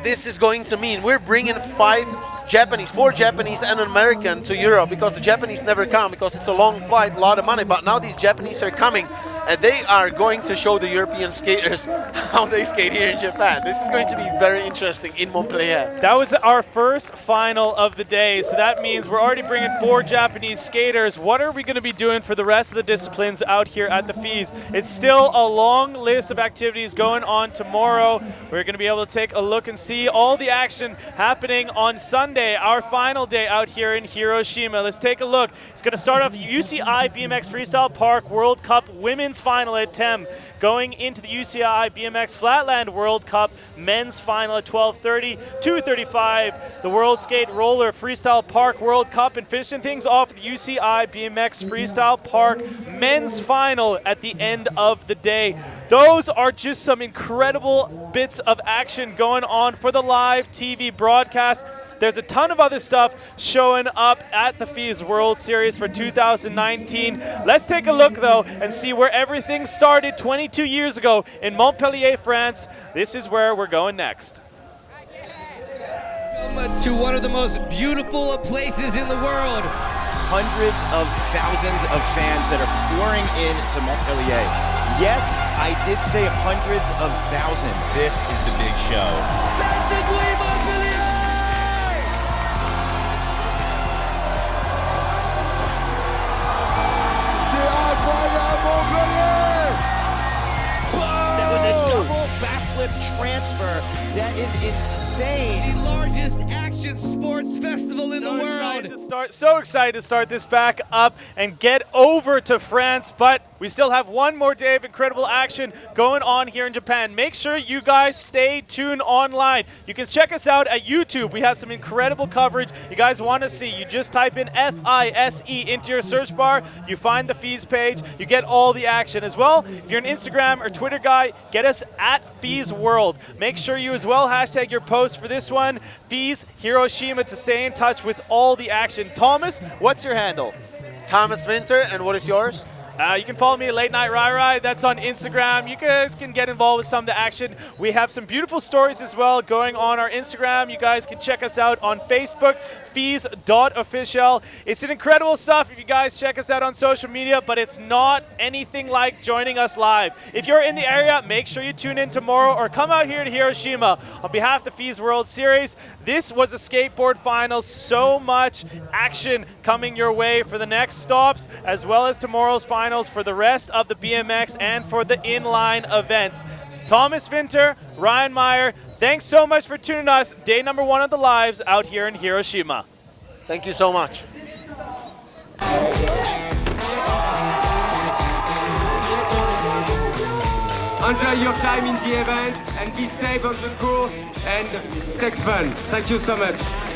this is going to mean. We're bringing 4 Japanese and an American to Europe, because the Japanese never come because it's a long flight, a lot of money. But now these Japanese are coming, and they are going to show the European skaters how they skate here in Japan. This is going to be very interesting in Montpellier. That was our first final of the day, so that means we're already bringing 4 Japanese skaters. What are we going to be doing for the rest of the disciplines out here at the FWS? It's still a long list of activities going on tomorrow. We're going to be able to take a look and see all the action happening on Sunday, our final day out here in Hiroshima. Let's take a look. It's going to start off UCI BMX Freestyle Park World Cup Women's Final at 10, going into the UCI BMX Flatland World Cup Men's Final at 12:30, 2:35, the World Skate Roller Freestyle Park World Cup, and finishing things off the UCI BMX Freestyle Park Men's Final at the end of the day. Those are just some incredible bits of action going on for the live TV broadcast. There's a ton of other stuff showing up at the FWS World Series for 2019. Let's take a look, though, and see where everything started 22 years ago in Montpellier, France. This is where we're going next. Welcome to one of the most beautiful places in the world. Hundreds of thousands of fans that are pouring in to Montpellier. Yes, I did say hundreds of thousands. This is the big show. That was a double backflip transfer. That is insane. The largest action sports festival in the world. So excited to start this back up and get over to France, but we still have one more day of incredible action going on here in Japan. Make sure you guys stay tuned online. You can check us out at YouTube. We have some incredible coverage you guys want to see. You just type in FISE into your search bar. You find the FWS page. You get all the action as well. If you're an Instagram or Twitter guy, get us at FWS World. Make sure you as well hashtag your post for this one, FWS Hiroshima, to stay in touch with all the action. Thomas, what's your handle? Thomas Winter, and what is yours? You can follow me at Late Night Rai. That's on Instagram. You guys can get involved with some of the action. We have some beautiful stories as well going on our Instagram. You guys can check us out on Facebook, FWS.official. It's an incredible stuff if you guys check us out on social media, but it's not anything like joining us live. If you're in the area, make sure you tune in tomorrow or come out here to Hiroshima. On behalf of the FWS World Series, this was a skateboard final. So much action coming your way for the next stops, as well as tomorrow's finals for the rest of the BMX and for the inline events. Thomas Winter, Ryan Meyer, thanks so much for tuning us. Day #1 of the lives out here in Hiroshima. Thank you so much. enjoy your time in the event and be safe on the course and take fun. Thank you so much.